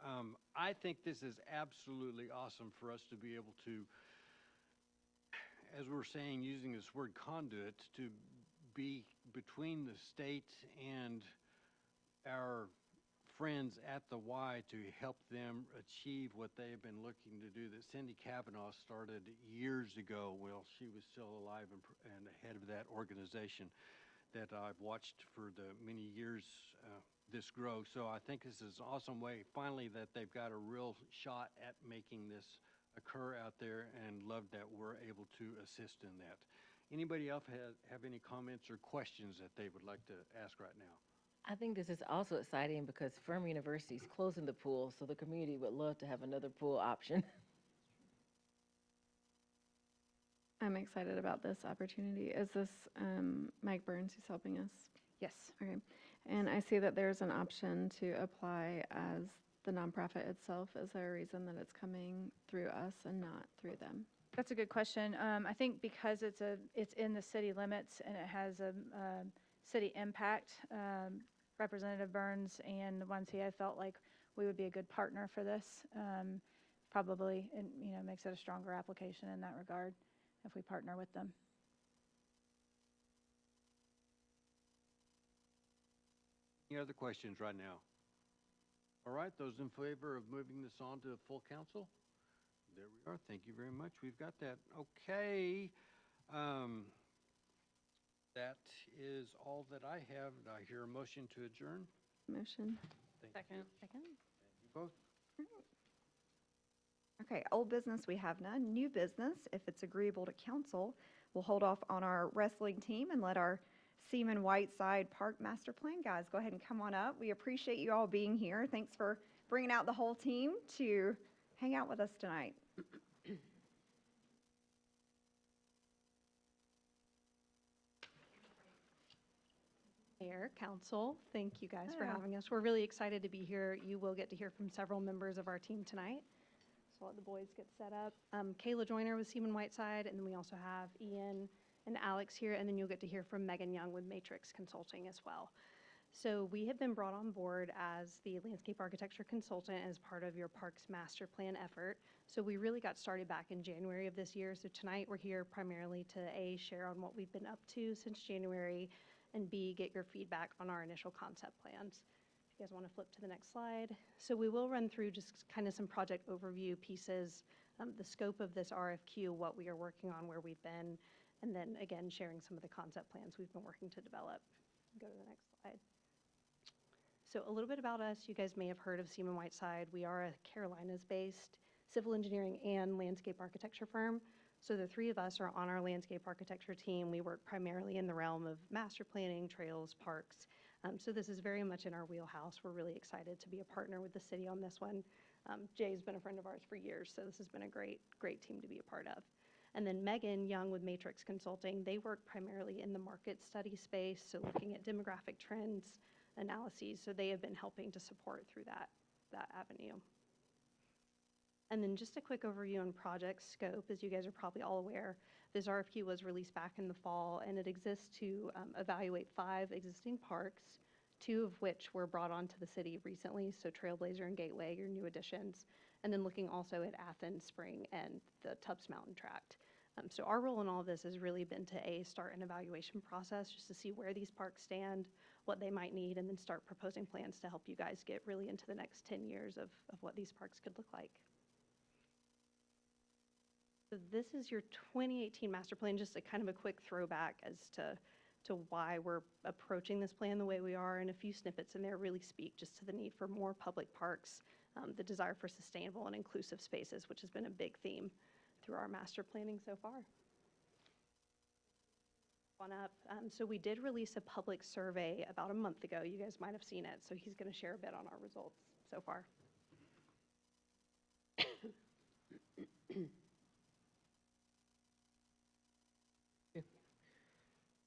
I think this is absolutely awesome for us to be able to, as we're saying, using this word conduit, to be between the state and our friends at the Y to help them achieve what they have been looking to do, that Cindy Kavanaugh started years ago while she was still alive and ahead of that organization, that I've watched for the many years this grow. So I think this is an awesome way, finally, that they've got a real shot at making this occur out there, and love that we're able to assist in that. Anybody else have any comments or questions that they would like to ask right now?
I think this is also exciting because Furman University is closing the pool, so the community would love to have another pool option.
I'm excited about this opportunity. Is this Mike Burns who's helping us?
Yes.
Okay. And I see that there's an option to apply as the nonprofit itself. Is there a reason that it's coming through us and not through them?
That's a good question. I think because it's in the city limits and it has a city impact, Representative Burns and the YMCA felt like we would be a good partner for this. Probably, it, makes it a stronger application in that regard if we partner with them.
Any other questions right now? All right, those in favor of moving this on to full council? There we are. Thank you very much. We've got that. Okay. That is all that I have. I hear a motion to adjourn.
Motion.
Thank
Second.
you both.
Okay, old business, we have none. New business, if it's agreeable to council, we'll hold off on our wrestling team and let our Seaman Whiteside Park Master Plan guys go ahead and come on up. We appreciate you all being here. Thanks for bringing out the whole team to hang out with us tonight.
Mayor, council, thank you guys for having us. We're really excited to be here. You will get to hear from several members of our team tonight. So let the boys get set up. Kayla Joyner with Seaman Whiteside, and then we also have Ian and Alex here, and then you'll get to hear from Megan Young with Matrix Consulting as well. So we have been brought on board as the landscape architecture consultant as part of your Parks Master Plan effort. So we really got started back in January of this year. So tonight we're here primarily to A, share on what we've been up to since January, and B, get your feedback on our initial concept plans. If you guys want to flip to the next slide. So we will run through just kind of some project overview pieces, the scope of this RFQ, what we are working on, where we've been, and then again, sharing some of the concept plans we've been working to develop. Go to the next slide. So a little bit about us. You guys may have heard of Seaman Whiteside. We are a Carolinas-based civil engineering and landscape architecture firm. So the three of us are on our landscape architecture team. We work primarily in the realm of master planning, trails, parks. So this is very much in our wheelhouse. We're really excited to be a partner with the city on this one. Jay's been a friend of ours for years, so this has been a great team to be a part of. And then Megan Young with Matrix Consulting, they work primarily in the market study space, so looking at demographic trends, analyses, so they have been helping to support through that avenue. And then just a quick overview on project scope. As you guys are probably all aware, this RFQ was released back in the fall, and it exists to evaluate 5 existing parks, 2 of which were brought onto the city recently, so Trailblazer and Gateway, your new additions, and then looking also at Athens Spring and the Tubbs Mountain Tract. So our role in all of this has really been to start an evaluation process just to see where these parks stand, what they might need, and then start proposing plans to help you guys get really into the next 10 years of what these parks could look like. So this is your 2018 master plan, just a kind of a quick throwback as to why we're approaching this plan the way we are, and a few snippets in there really speak just to the need for more public parks, the desire for sustainable and inclusive spaces, which has been a big theme through our master planning so far. On up. So we did release a public survey about a month ago. You guys might have seen it. So he's going to share a bit on our results so far.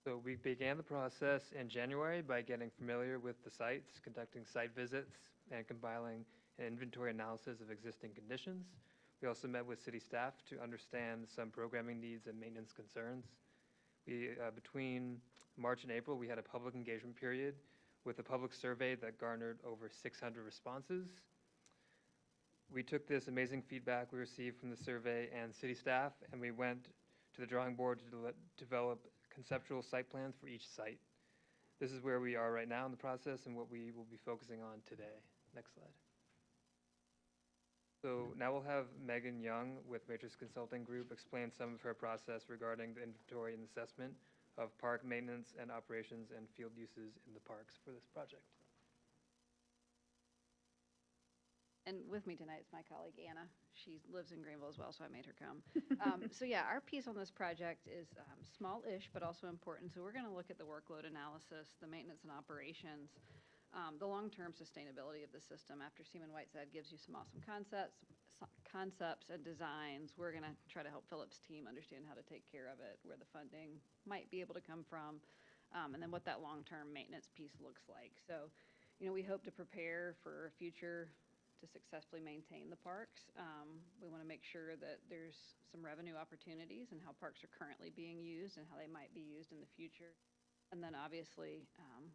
So we began the process in January by getting familiar with the sites, conducting site visits, and compiling an inventory analysis of existing conditions. We also met with city staff to understand some programming needs and maintenance concerns. Between March and April, we had a public engagement period with a public survey that garnered over 600 responses. We took this amazing feedback we received from the survey and city staff, and we went to the drawing board to develop conceptual site plans for each site. This is where we are right now in the process and what we will be focusing on today. Next slide. So now we'll have Megan Young with Matrix Consulting Group explain some of her process regarding the inventory and assessment of park maintenance and operations and field uses in the parks for this project.
And with me tonight is my colleague Anna. She lives in Greenville as well, so I made her come. So yeah, our piece on this project is small-ish, but also important. So we're going to look at the workload analysis, the maintenance and operations, the long-term sustainability of the system. After Seaman Whiteside gives you some awesome concepts and designs, we're going to try to help Philip's team understand how to take care of it, where the funding might be able to come from, and then what that long-term maintenance piece looks like. So, you know, we hope to prepare for a future to successfully maintain the parks. We want to make sure that there's some revenue opportunities and how parks are currently being used and how they might be used in the future. And then obviously,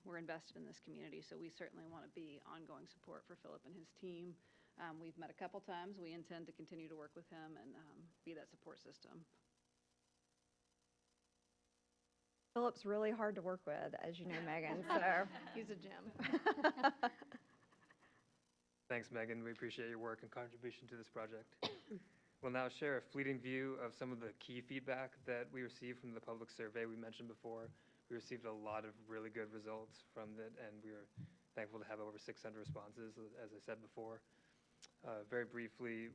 we're invested in this community, so we certainly want to be ongoing support for Philip and his team. We've met a couple times. We intend to continue to work with him and be that support system.
Philip's really hard to work with, as you know, Megan, so.
He's a gem.
Thanks, Megan. We appreciate your work and contribution to this project. We'll now share a fleeting view of some of the key feedback that we received from the public survey we mentioned before. We received a lot of really good results from it, and we are thankful to have over 600 responses, as I said before. Very briefly,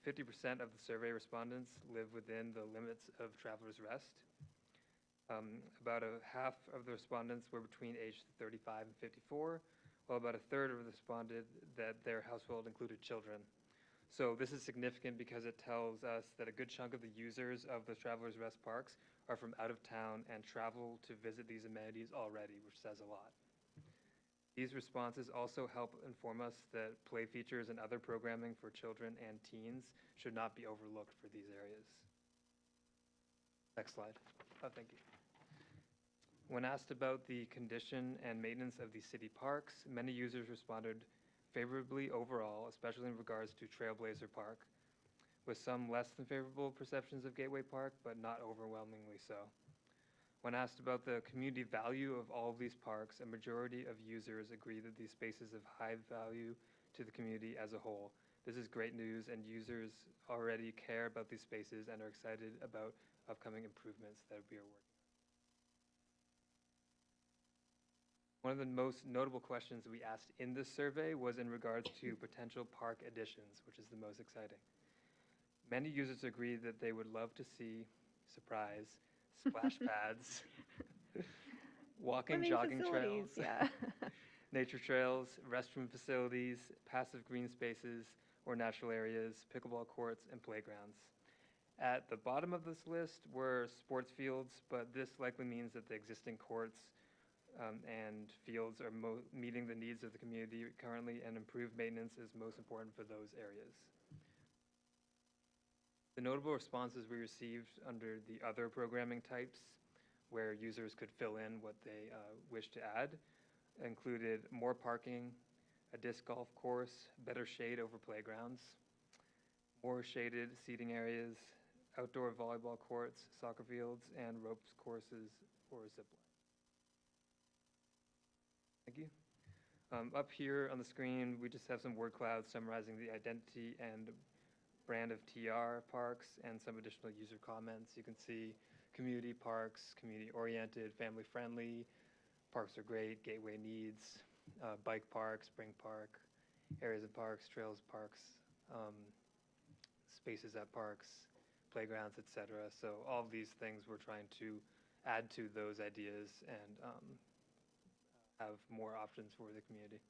50% of the survey respondents live within the limits of Travelers Rest. About half of the respondents were between age 35 and 54, while about a third of responded that their household included children. So this is significant because it tells us that a good chunk of the users of the Travelers Rest parks are from out of town and travel to visit these amenities already, which says a lot. These responses also help inform us that play features and other programming for children and teens should not be overlooked for these areas. Next slide. Oh, thank you. When asked about the condition and maintenance of the city parks, many users responded favorably overall, especially in regards to Trailblazer Park, with some less than favorable perceptions of Gateway Park, but not overwhelmingly so. When asked about the community value of all of these parks, a majority of users agree that these spaces have high value to the community as a whole. This is great news, and users already care about these spaces and are excited about upcoming improvements that we are working on. One of the most notable questions we asked in this survey was in regards to potential park additions, which is the most exciting. Many users agree that they would love to see, surprise, splash pads, walking, jogging trails,
yeah.
nature trails, restroom facilities, passive green spaces or natural areas, pickleball courts, and playgrounds. At the bottom of this list were sports fields, but this likely means that the existing courts and fields are meeting the needs of the community currently, and improved maintenance is most important for those areas. The notable responses we received under the other programming types, where users could fill in what they wish to add, included more parking, a disc golf course, better shade over playgrounds, more shaded seating areas, outdoor volleyball courts, soccer fields, and ropes courses or zip line. Thank you. Up here on the screen, we just have some word clouds summarizing the identity and brand of TR parks and some additional user comments. You can see community parks, community-oriented, family-friendly, parks are great, gateway needs, bike park, spring park, areas of parks, trails parks, spaces at parks, playgrounds, et cetera. So all of these things we're trying to add to those ideas and have more options for the community.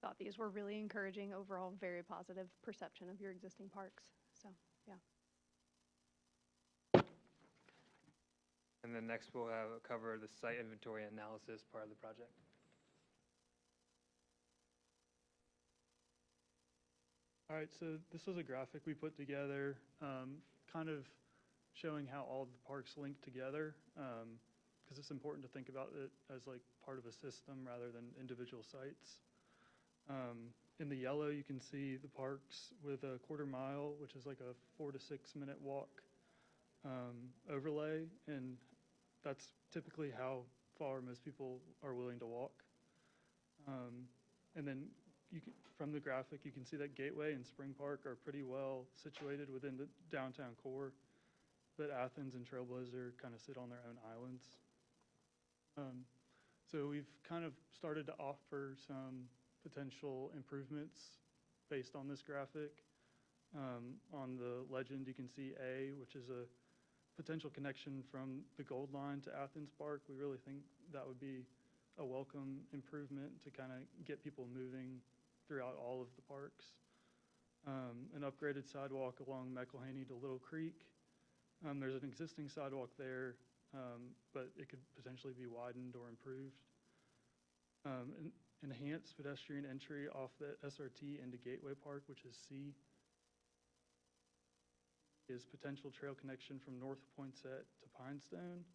Thought these were really encouraging, overall very positive perception of your existing parks. So, yeah.
And then next we'll cover the site inventory analysis part of the project.
All right, so this was a graphic we put together, kind of showing how all the parks link together, because it's important to think about it as like part of a system rather than individual sites. In the yellow, you can see the parks with a quarter mile, which is like a 4 to 6 minute walk overlay, and that's typically how far most people are willing to walk. And then from the graphic, you can see that Gateway and Spring Park are pretty well situated within the downtown core, but Athens and Trailblazer kind of sit on their own islands. So we've kind of started to offer some potential improvements based on this graphic. On the legend, you can see A, which is a potential connection from the Gold Line to Athens Park. We really think that would be a welcome improvement to kind of get people moving throughout all of the parks. An upgraded sidewalk along McElhaney to Little Creek. There's an existing sidewalk there, but it could potentially be widened or improved. Enhanced pedestrian entry off the SRT into Gateway Park, which is C. Is potential trail connection from North Poinsett to Pinestone.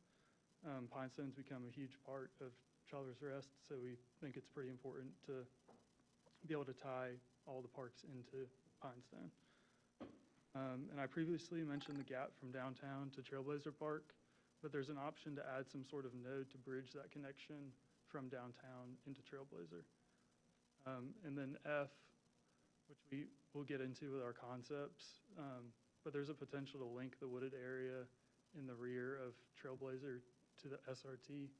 Pinestone's become a huge part of Travelers Rest, so we think it's pretty important to be able to tie all the parks into Pinestone. And I previously mentioned the gap from downtown to Trailblazer Park, but there's an option to add some sort of node to bridge that connection from downtown into Trailblazer. And then F, which we will get into with our concepts, but there's a potential to link the wooded area in the rear of Trailblazer to the SRT,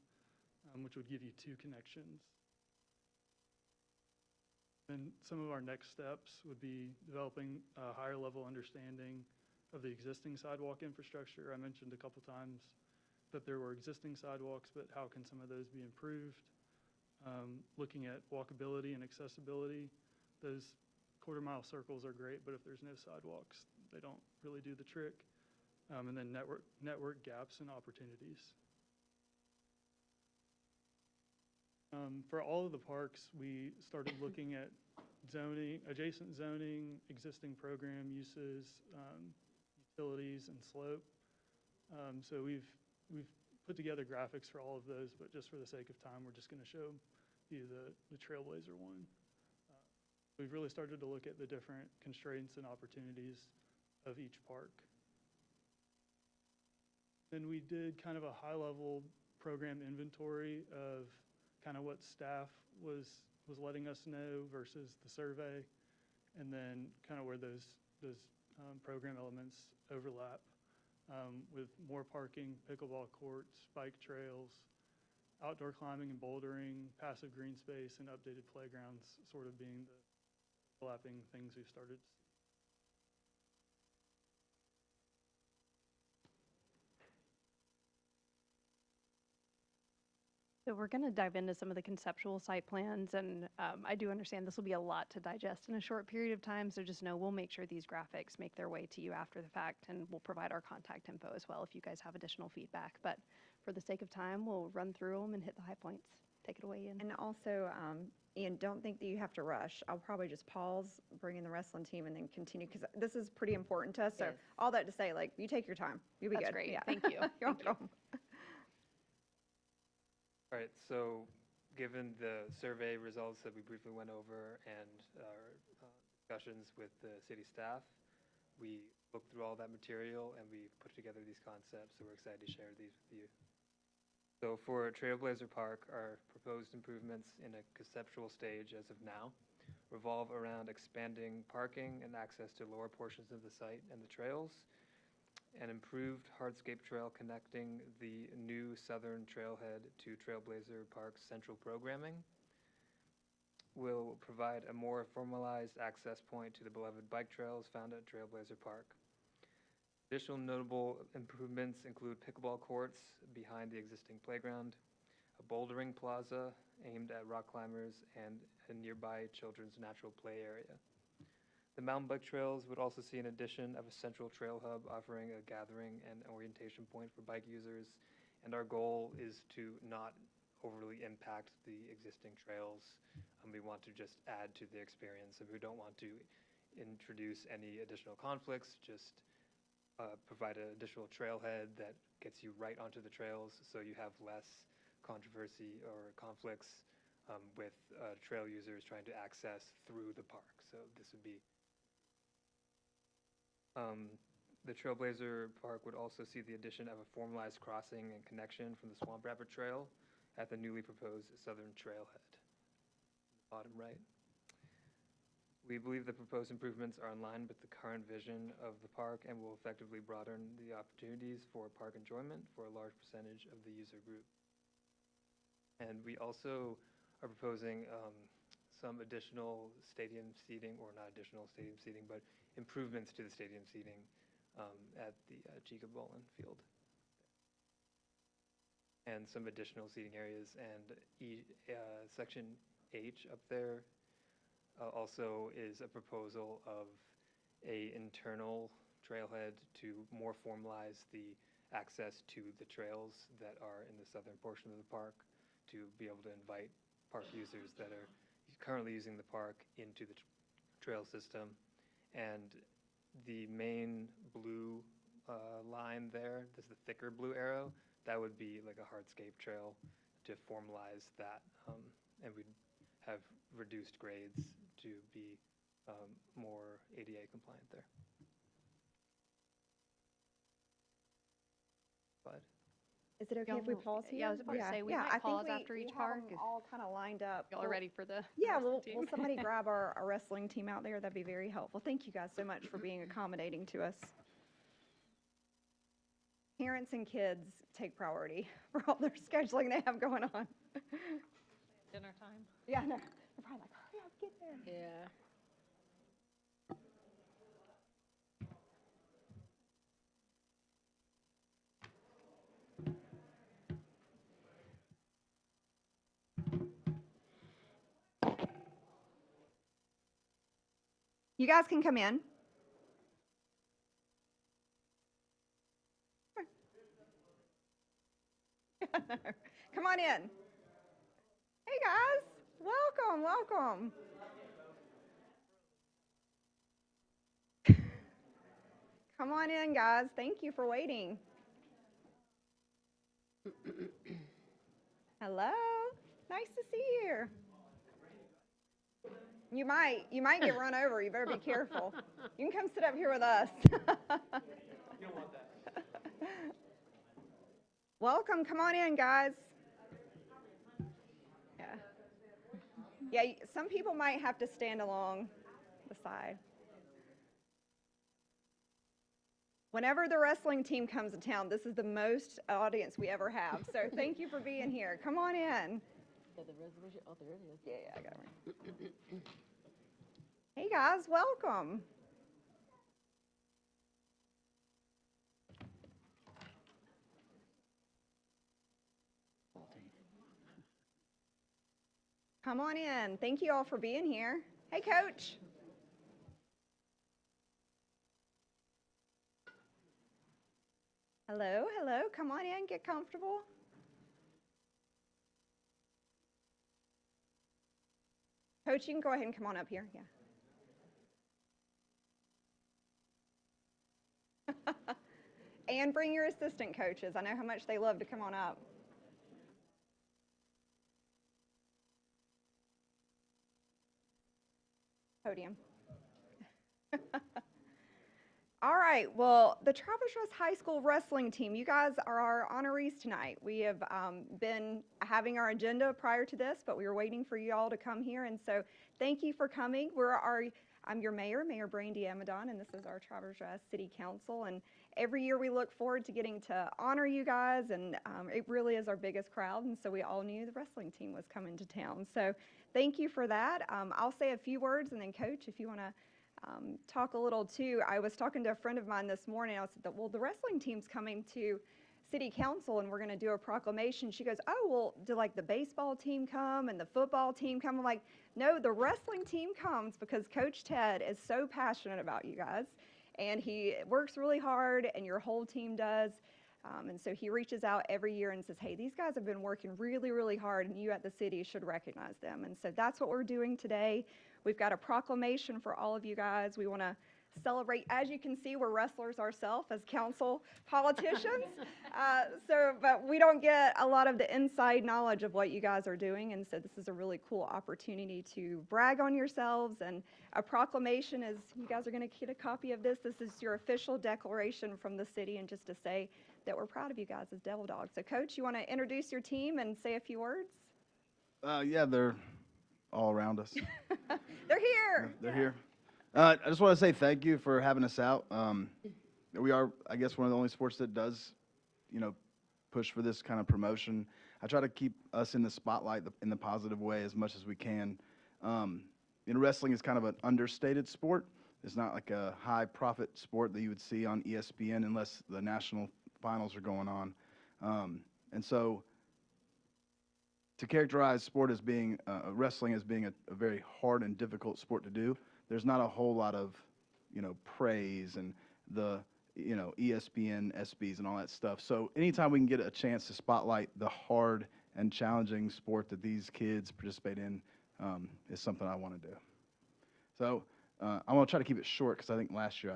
which would give you 2 connections. And some of our next steps would be developing a higher level understanding of the existing sidewalk infrastructure. I mentioned a couple times that there were existing sidewalks, but how can some of those be improved? Looking at walkability and accessibility. Those quarter-mile circles are great, but if there's no sidewalks, they don't really do the trick. And then network gaps and opportunities. For all of the parks, we started looking at zoning, adjacent zoning, existing program uses, utilities, and slope. So we've put together graphics for all of those, but just for the sake of time, we're just going to show you the Trailblazer one. We've really started to look at the different constraints and opportunities of each park. Then we did kind of a high-level program inventory of kind of what staff was letting us know versus the survey, and then kind of where those program elements overlap, with more parking, pickleball courts, bike trails, outdoor climbing and bouldering, passive green space, and updated playgrounds sort of being the overlapping things we've started.
So we're going to dive into some of the conceptual site plans, and I do understand this will be a lot to digest in a short period of time, so just know we'll make sure these graphics make their way to you after the fact, and we'll provide our contact info as well if you guys have additional feedback. But for the sake of time, we'll run through them and hit the high points. Take it away, Ian.
And also, Ian, don't think that you have to rush. I'll probably just pause, bring in the wrestling team, and then continue, because this is pretty important to us. So all that to say, like, you take your time. You'll be good.
That's great.
Yeah.
Thank you.
You're welcome.
All right, so given the survey results that we briefly went over and our discussions with the city staff, we looked through all that material and we put together these concepts, so we're excited to share these with you. So for Trailblazer Park, our proposed improvements in a conceptual stage as of now revolve around expanding parking and access to lower portions of the site and the trails, an improved hardscape trail connecting the new southern trailhead to Trailblazer Park's central programming. Will provide a more formalized access point to the beloved bike trails found at Trailblazer Park. Additional notable improvements include pickleball courts behind the existing playground, a bouldering plaza aimed at rock climbers, and a nearby children's natural play area. The mountain bike trails would also see an addition of a central trail hub offering a gathering and orientation point for bike users, and our goal is to not overly impact the existing trails. We want to just add to the experience, and we don't want to introduce any additional conflicts, just provide an additional trailhead that gets you right onto the trails, so you have less controversy or conflicts with trail users trying to access through the park. So this would be the Trailblazer Park would also see the addition of a formalized crossing and connection from the Swamp Rabbit Trail at the newly proposed southern trailhead, bottom right. We believe the proposed improvements are in line with the current vision of the park and will effectively broaden the opportunities for park enjoyment for a large percentage of the user group. And we also are proposing some additional stadium seating, or not additional stadium seating, but improvements to the stadium seating at the Chica Bowling Field. And some additional seating areas, and section H up there also is a proposal of a internal trailhead to more formalize the access to the trails that are in the southern portion of the park, to be able to invite park users that are currently using the park into the trail system. And the main blue line there, there's the thicker blue arrow, that would be like a hardscape trail to formalize that, and we'd have reduced grades to be more ADA compliant there. Bud?
Is it okay
Y'all
if we
will-
pause here?
yeah, I was about to say, we
Yeah,
might
I think
pause
we-
after each
we have
park
them
if
all kind of lined up.
y'all are ready for the
Yeah,
wrestling
will
team.
somebody grab our wrestling team out there? That'd be very helpful. Thank you guys so much for being accommodating to us. Parents and kids take priority for all their scheduling they have going on.
Dinner time.
Yeah, no, they're probably like, hurry up, get there.
Yeah.
You guys can come in. Come on in. Hey guys, welcome, welcome. Come on in, guys. Thank you for waiting. Hello. Nice to see you. You might get run over. You better be careful. You can come sit up here with us. You don't want that. Welcome. Come on in, guys. Yeah. Yeah, some people might have to stand along the side. Whenever the wrestling team comes to town, this is the most audience we ever have. So thank you for being here. Come on in.
Yeah, the resolution, oh, there it is.
Yeah, I got it. Hey guys, welcome. Come on in. Thank you all for being here. Hey, Coach. Hello, hello. Come on in, get comfortable. Coach, you can go ahead and come on up here. Yeah. And bring your assistant coaches. I know how much they love to come on up. Podium. All right, well, the Travelers Rest High School wrestling team, you guys are our honorees tonight. We have been having our agenda prior to this, but we were waiting for you all to come here, and so thank you for coming. I'm your mayor, Mayor Brandy Amadon, and this is our Travelers Rest City Council, and every year we look forward to getting to honor you guys, and it really is our biggest crowd, and so we all knew the wrestling team was coming to town. So thank you for that. I'll say a few words, and then Coach, if you want to talk a little too. I was talking to a friend of mine this morning. I said, well, the wrestling team's coming to city council and we're going to do a proclamation. She goes, oh, well, do like the baseball team come and the football team come? I'm like, no, the wrestling team comes because Coach Ted is so passionate about you guys. And he works really hard, and your whole team does. And so he reaches out every year and says, hey, these guys have been working really, really hard, and you at the city should recognize them. And so that's what we're doing today. We've got a proclamation for all of you guys. We want to celebrate. As you can see, we're wrestlers ourselves as council politicians. But we don't get a lot of the inside knowledge of what you guys are doing. And so this is a really cool opportunity to brag on yourselves. And a proclamation is, you guys are going to get a copy of this. This is your official declaration from the city, and just to say that we're proud of you guys as Devil Dogs. So Coach, you want to introduce your team and say a few words?
Yeah, they're all around us.
They're here.
They're here. I just want to say thank you for having us out. We are, I guess, one of the only sports that does, push for this kind of promotion. I try to keep us in the spotlight in the positive way as much as we can. Wrestling is kind of an understated sport. It's not like a high-profit sport that you would see on ESPN unless the national finals are going on. And so to characterize sport as being, wrestling as being a very hard and difficult sport to do, there's not a whole lot of, praise and the, ESPN, ESPYs and all that stuff. So anytime we can get a chance to spotlight the hard and challenging sport that these kids participate in is something I want to do. So I want to try to keep it short because I think last year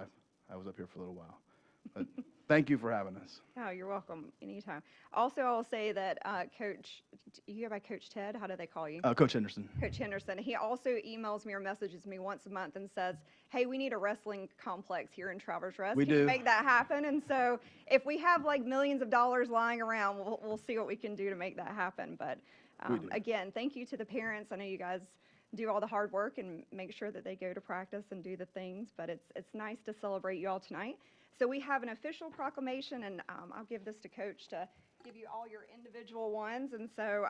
I was up here for a little while. But thank you for having us.
Oh, you're welcome anytime. Also, I will say that Coach, you go by Coach Ted? How do they call you?
Coach Henderson.
Coach Henderson. He also emails me or messages me once a month and says, hey, we need a wrestling complex here in Travelers Rest.
We
Can you
do.
make that happen? And so if we have like millions of dollars lying around, we'll see what we can do to make that happen. But again, thank you to the parents. I know you guys do all the hard work and make sure that they go to practice and do the things, but it's nice to celebrate you all tonight. So we have an official proclamation, and I'll give this to Coach to give you all your individual ones. And so,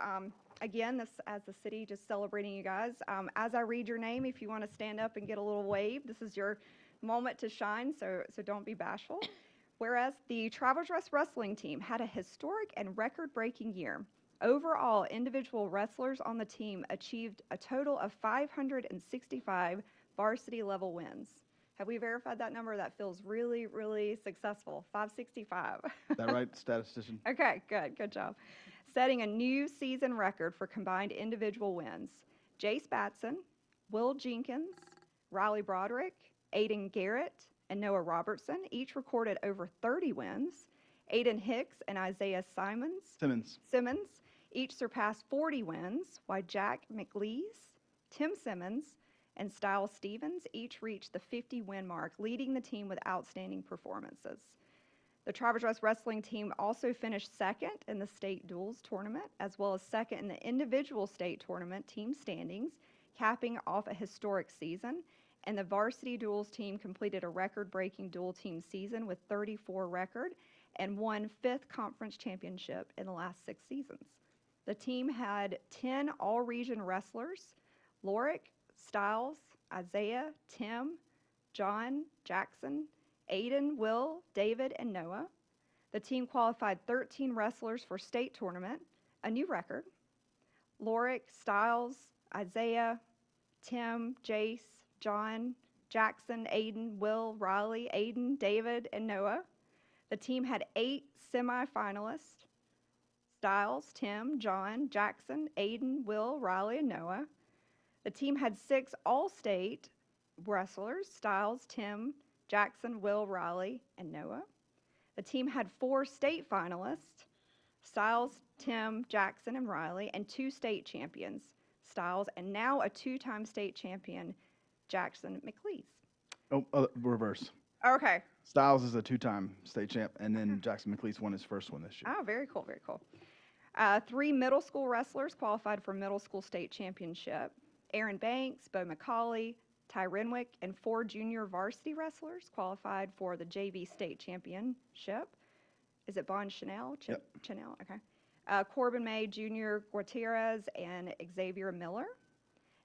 again, this as the city just celebrating you guys. As I read your name, if you want to stand up and get a little wave, this is your moment to shine, so don't be bashful. Whereas the Travelers Rest wrestling team had a historic and record-breaking year. Overall, individual wrestlers on the team achieved a total of 565 varsity level wins. Have we verified that number? That feels really, really successful. 565.
Is that right, statistician?
Okay, good job. Setting a new season record for combined individual wins. Jace Batson, Will Jenkins, Riley Broderick, Aiden Garrett, and Noah Robertson each recorded over 30 wins. Aiden Hicks and Isaiah Simmons each surpassed 40 wins, while Jack McLeese, Tim Simmons, and Styles Stevens each reached the 50-win mark, leading the team with outstanding performances. The Travelers Rest wrestling team also finished second in the state duels tournament, as well as second in the individual state tournament team standings, capping off a historic season. And the varsity duels team completed a record-breaking dual team season with 34 record and won 5th conference championship in the last 6 seasons. The team had 10 all-region wrestlers: Lorick, Styles, Isaiah, Tim, John, Jackson, Aiden, Will, David, and Noah. The team qualified 13 wrestlers for state tournament, a new record. Lorick, Styles, Isaiah, Tim, Jace, John, Jackson, Aiden, Will, Riley, Aiden, David, and Noah. The team had 8 semifinalists: Styles, Tim, John, Jackson, Aiden, Will, Riley, and Noah. The team had 6 all-state wrestlers: Styles, Tim, Jackson, Will, Riley, and Noah. The team had 4 state finalists: Styles, Tim, Jackson, and Riley, and 2 state champions: Styles, and now a 2-time state champion, Jackson McLeese.
Reverse.
Okay.
Styles is a 2-time state champ, and then Jackson McLeese won his first one this year.
Oh, very cool, very cool. 3 middle school wrestlers qualified for middle school state championship: Aaron Banks, Bo McCauley, Ty Renwick, and 4 junior varsity wrestlers qualified for the JV state championship. Is it Bon Chanel?
Yep.
Chanel, okay. Corbin May, Junior Gutierrez, and Xavier Miller.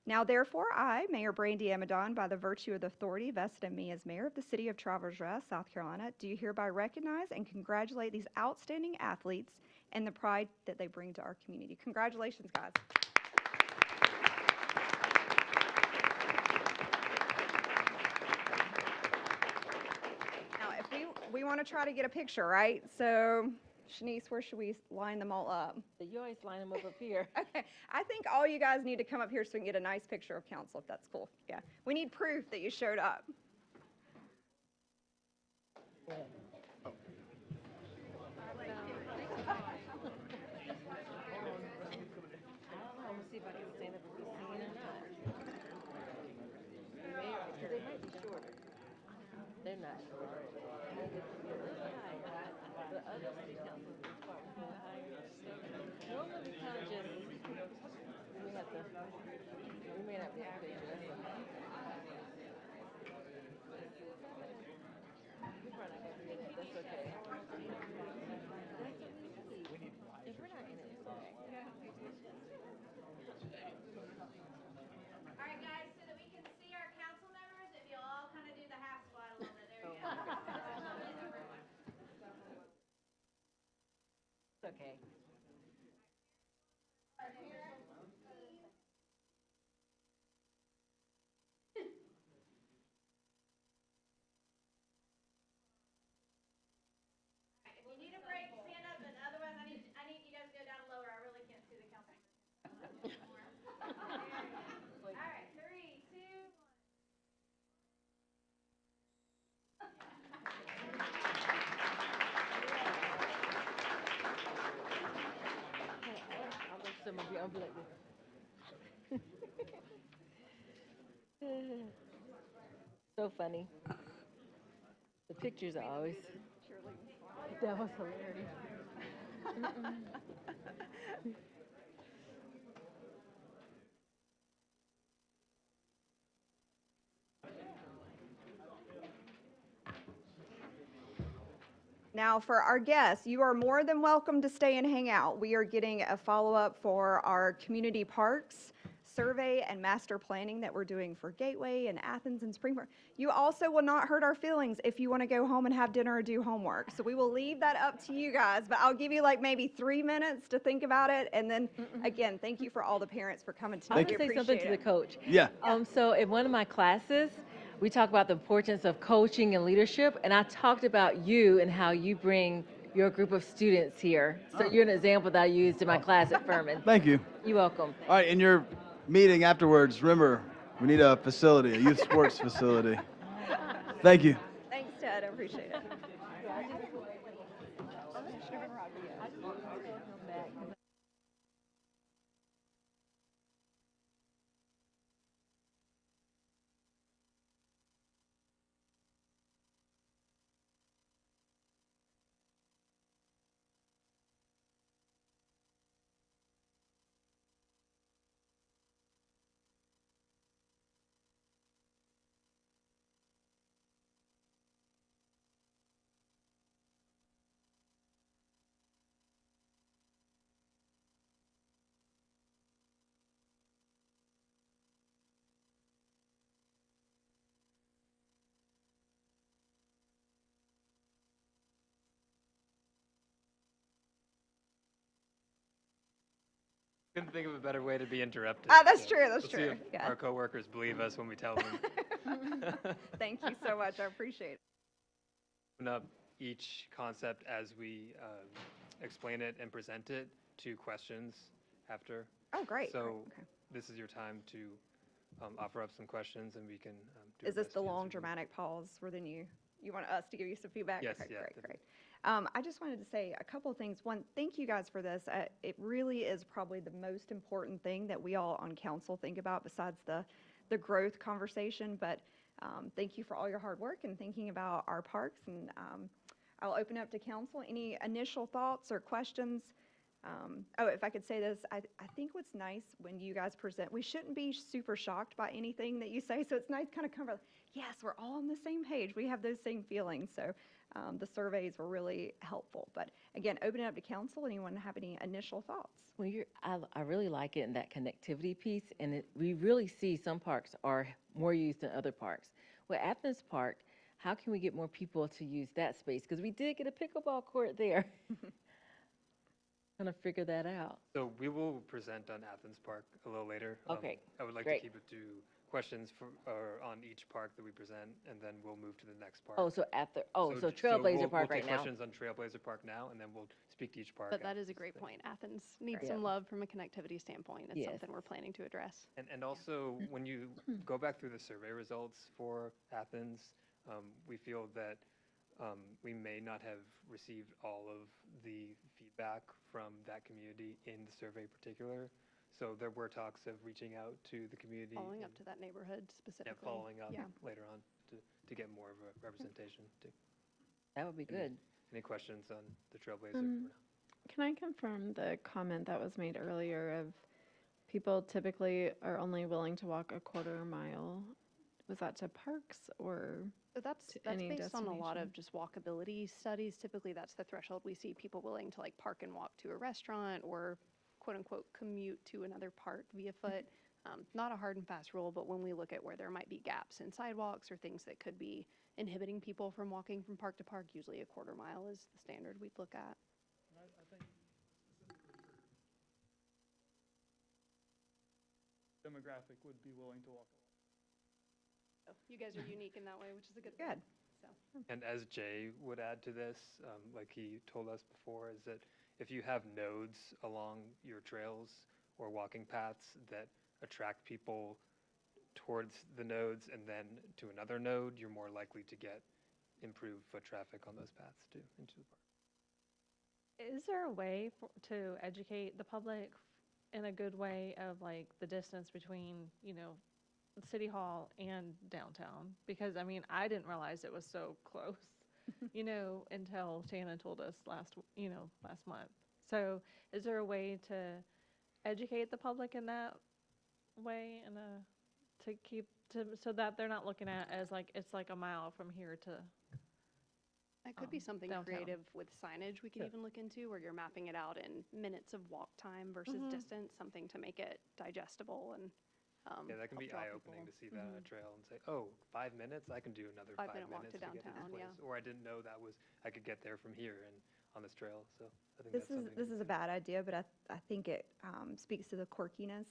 Now therefore, I, Mayor Brandy Amadon, by the virtue of the authority vested in me as mayor of the city of Travelers Rest, South Carolina, do hereby recognize and congratulate these outstanding athletes and the pride that they bring to our community. Congratulations, guys. Now, if we want to try to get a picture, right? So, Shanice, where should we line them all up?
You always line them up here.
Okay, I think all you guys need to come up here so we can get a nice picture of council, if that's cool. Yeah, we need proof that you showed up.
I'm gonna see if I can stand up and be seen or not. They might be shorter. They're not short. The other city councils is far higher. Normally we kind of just, we may have to, we may not be able to picture that. We're probably not gonna be in it, that's okay. If we're not in it, it's okay.
All right, guys, so that we can see our council members, if you'll all kind of do the half squat a little bit, there we go.
It's okay.
If you need a break, stand up, but otherwise, I need you guys to go down lower. I really can't see the council. All right, 3, 2,
I'll let some of you, I'll be like this. So funny. The pictures are always. That was hilarious.
Now, for our guests, you are more than welcome to stay and hang out. We are getting a follow-up for our community parks survey and master planning that we're doing for Gateway and Athens and Springport. You also will not hurt our feelings if you want to go home and have dinner or do homework. So we will leave that up to you guys, but I'll give you like maybe 3 minutes to think about it. And then, again, thank you for all the parents for coming tonight.
I want to say something to the coach.
Yeah.
So in one of my classes, we talk about the importance of coaching and leadership, and I talked about you and how you bring your group of students here. So you're an example that I used in my class at Furman.
Thank you.
You're welcome.
All right, in your meeting afterwards, remember, we need a facility, a youth sports facility. Thank you.
Thanks, Ted. I appreciate it.
Couldn't think of a better way to be interrupted.
That's true, that's
We'll see
true,
if
yeah.
Our coworkers believe us when we tell them.
Thank you so much. I appreciate it.
Open up each concept as we explain it and present it to questions after.
Oh, great.
So
great, okay.
this is your time to offer up some questions and we can do
Is
our
this
best
the
to
long
answer them.
dramatic pause where then you want us to give you some feedback?
Yes,
Okay,
yeah,
great,
definitely.
great. I just wanted to say a couple of things. One, thank you guys for this. It really is probably the most important thing that we all on council think about besides the growth conversation. But thank you for all your hard work and thinking about our parks. And I'll open up to council. Any initial thoughts or questions? Oh, if I could say this, I think what's nice when you guys present, we shouldn't be super shocked by anything that you say. So it's nice kind of come, yes, we're all on the same page. We have those same feelings. So the surveys were really helpful. But again, open it up to council. Anyone have any initial thoughts?
Well, I really like it in that connectivity piece, and we really see some parks are more used than other parks. Well, Athens Park, how can we get more people to use that space? Because we did get a pickleball court there. Trying to figure that out.
So we will present on Athens Park a little later.
Okay,
I would like
great.
to keep it to questions on each park that we present, and then we'll move to the next park.
Oh, so
So
Trailblazer Park
we'll
right
take
now.
questions on Trailblazer Park now, and then we'll speak to each park.
But that
after
is a
this
great
thing.
point. Athens needs
Right.
some love from a connectivity standpoint. It's
Yes.
something we're planning to address.
And also, when you go back through the survey results for Athens, we feel that we may not have received all of the feedback from that community in the survey particular. So there were talks of reaching out to the community.
Following up
and-
to that neighborhood specifically.
Yeah, following up
Yeah.
later on to get more of a representation too.
That would be good.
Any questions on the Trailblazer?
Can I confirm the comment that was made earlier of people typically are only willing to walk a quarter mile? Was that to parks or?
So that's
to
that's
any
based on a lot
destination?
of just walkability studies. Typically, that's the threshold we see people willing to like park and walk to a restaurant or quote unquote commute to another park via foot. Not a hard and fast rule, but when we look at where there might be gaps in sidewalks or things that could be inhibiting people from walking from park to park, usually a quarter mile is the standard we'd look at.
I think demographic would be willing to walk a lot.
So you guys are unique in that way, which is a good
Good.
thing. So.
And as Jay would add to this, like he told us before, is that if you have nodes along your trails or walking paths that attract people towards the nodes and then to another node, you're more likely to get improved foot traffic on those paths too into the park.
Is there a way to educate the public in a good way of like the distance between, City Hall and downtown? Because I mean, I didn't realize it was so close, until Shannon told us last month. So is there a way to educate the public in that way and so that they're not looking at as like, it's like a mile from here to
That could be something
downtown.
creative with signage we could
Yeah.
even look into, where you're mapping it out in minutes of walk time versus
Mhm.
distance, something to make it digestible and
Yeah, that can
help
be
draw
eye-opening
people.
to see that on a trail and say, oh, 5 minutes, I can do another 5
5-minute walk
minutes
to
to get to this
downtown, yeah.
place. Or I didn't know I could get there from here and on this trail, so I think
This
that's
is,
something.
this is a bad idea, but I think it speaks to the quirkiness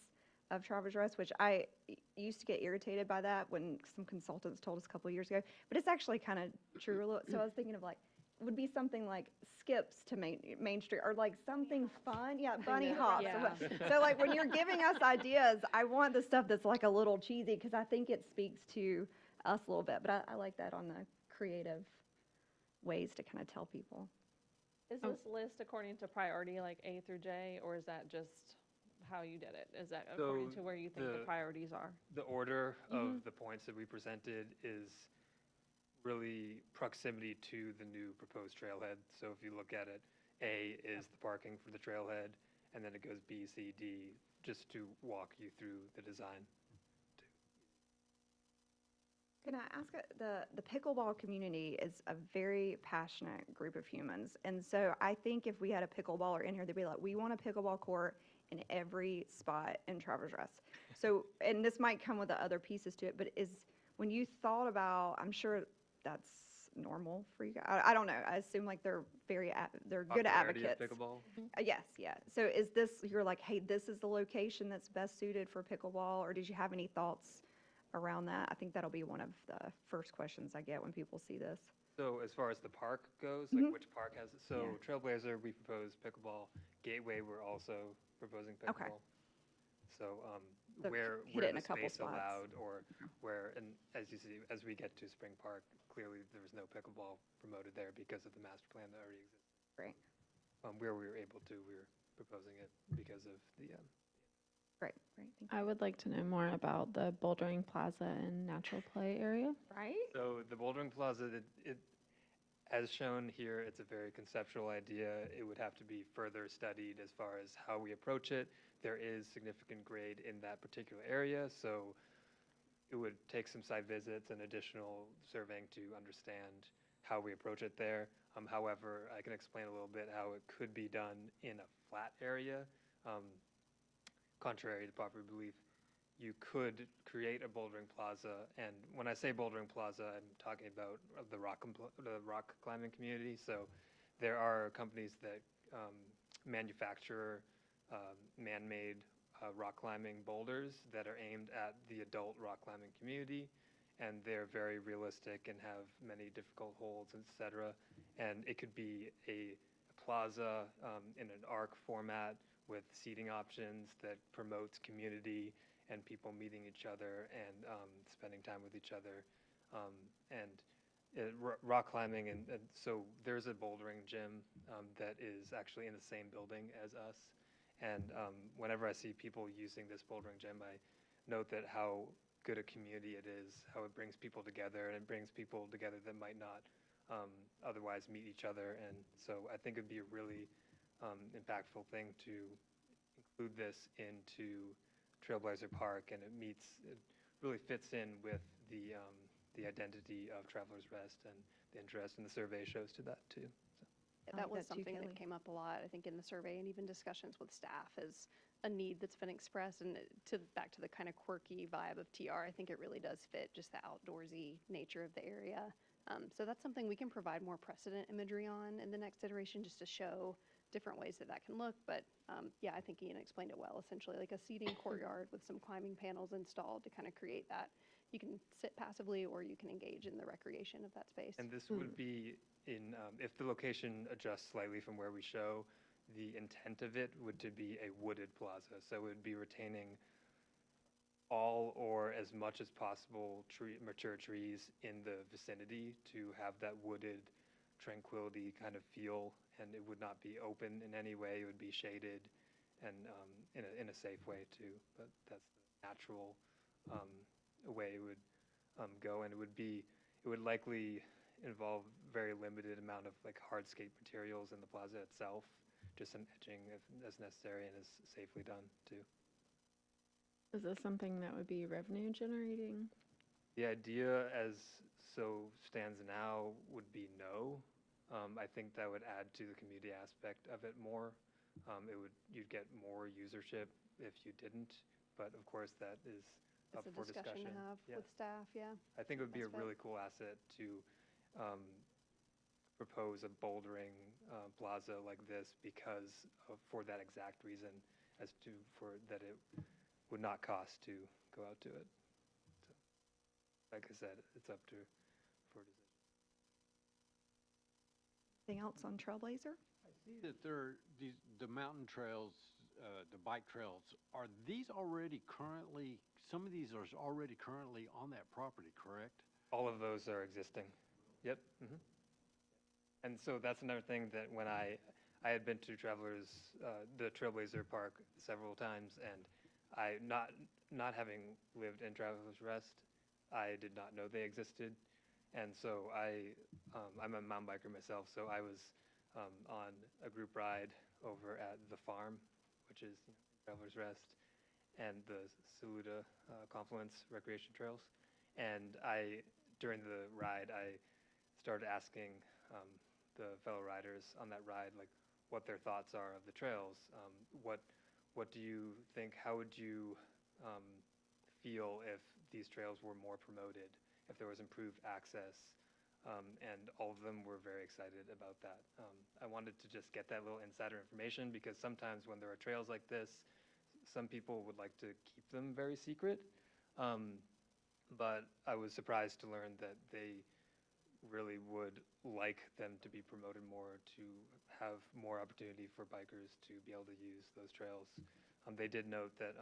of Travelers Rest, which I used to get irritated by that when some consultants told us a couple of years ago. But it's actually kind of true a little. So I was thinking of like, would be something like skips to Main Street or like something fun. Yeah, bunny
know,
hops.
yeah.
So like when you're giving us ideas, I want the stuff that's like a little cheesy because I think it speaks to us a little bit. But I like that on the creative ways to kind of tell people.
Is this list according to priority, like A through J, or is that just how you did it? Is that according
So
to where you think the
the-
priorities are?
The order
Mhm.
of the points that we presented is really proximity to the new proposed trailhead. So if you look at it, A is the parking for the trailhead, and then it goes B, C, D, just to walk you through the design.
Can I ask, the pickleball community is a very passionate group of humans. And so I think if we had a pickleballer in here, they'd be like, we want a pickleball court in every spot in Travelers Rest. So, and this might come with the other pieces to it, but when you thought about, I'm sure that's normal for you guys. I don't know. I assume like they're they're good
Popularity of
advocates.
pickleball.
Yes, yeah. So is this, you're like, hey, this is the location that's best suited for pickleball, or did you have any thoughts around that? I think that'll be one of the first questions I get when people see this.
So as far as the park goes,
Mhm.
like which park has it? So
Yeah.
Trailblazer, we propose pickleball. Gateway, we're also proposing pickleball.
Okay.
So
So
where
hit it in
the
a couple
space
spots.
allowed, or where, and as you see, as we get to Spring Park, clearly there was no pickleball promoted there because of the master plan that already existed.
Great.
Where we were able to, we were proposing it because of the
Great, great, thank
I would like to know more about the Bouldering Plaza and Natural Play area.
Right?
So the Bouldering Plaza, as shown here, it's a very conceptual idea. It would have to be further studied as far as how we approach it. There is significant grade in that particular area, so it would take some site visits and additional surveying to understand how we approach it there. However, I can explain a little bit how it could be done in a flat area. Contrary to popular belief, you could create a bouldering plaza, and when I say bouldering plaza, I'm talking about the rock climbing community. So there are companies that manufacture man-made rock climbing boulders that are aimed at the adult rock climbing community, and they're very realistic and have many difficult holds, etc. And it could be a plaza in an arc format with seating options that promotes community and people meeting each other and spending time with each other. Rock climbing, and so there's a bouldering gym that is actually in the same building as us. And whenever I see people using this bouldering gym, I note that how good a community it is, how it brings people together, and it brings people together that might not otherwise meet each other. And so I think it'd be a really impactful thing to include this into Trailblazer Park, and it really fits in with the identity of Travelers Rest, and the interest in the survey shows to that too. So.
I
That
like
was
that too,
something
Kelly.
that came up a lot, I think, in the survey and even discussions with staff as a need that's been expressed. And back to the kind of quirky vibe of TR, I think it really does fit just the outdoorsy nature of the area. So that's something we can provide more precedent imagery on in the next iteration, just to show different ways that that can look. But yeah, I think Ian explained it well, essentially like a seating courtyard with some climbing panels installed to kind of create that. You can sit passively or you can engage in the recreation of that space.
And this would be in, if the location adjusts slightly from where we show, the intent of it would to be a wooded plaza. So it would be retaining all or as much as possible mature trees in the vicinity to have that wooded tranquility kind of feel, and it would not be open in any way. It would be shaded and in a safe way too. But that's the natural way it would go, and it would likely involve very limited amount of like hardscape materials in the plaza itself, just some edging if as necessary and as safely done too.
Is this something that would be revenue generating?
The idea as so stands now would be no. I think that would add to the community aspect of it more. You'd get more usership if you didn't, but of course that is up
It's a
for
discussion
discussion.
to have
Yeah.
with staff, yeah.
I think it would be a
That's fair.
really cool asset to propose a bouldering plaza like this because for that exact reason, as to for that it would not cost to go out to it. So, like I said, it's up to for decision.
Anything else on Trailblazer?
I see that the mountain trails, the bike trails, are these already currently, some of these are already currently on that property, correct?
All of those are existing. Yep. And so that's another thing that when I had been to the Trailblazer Park several times, and not having lived in Travelers Rest, I did not know they existed. And so I'm a mountain biker myself, so I was on a group ride over at the farm, which is Travelers Rest, and the Saluda Confluence Recreation Trails. And during the ride, I started asking the fellow riders on that ride, like, what their thoughts are of the trails. What do you think? How would you feel if these trails were more promoted, if there was improved access? And all of them were very excited about that. I wanted to just get that little insider information because sometimes when there are trails like this, some people would like to keep them very secret. But I was surprised to learn that they really would like them to be promoted more, to have more opportunity for bikers to be able to use those trails. They did note that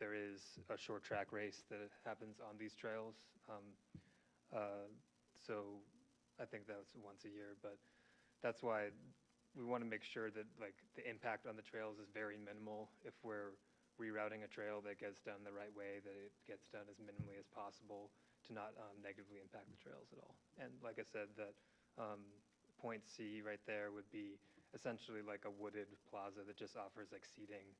there is a short track race that happens on these trails. So I think that's once a year, but that's why we want to make sure that like the impact on the trails is very minimal. If we're rerouting a trail that gets done the right way, that it gets done as minimally as possible to not negatively impact the trails at all. And like I said, that point C right there would be essentially like a wooded plaza that just offers like seating.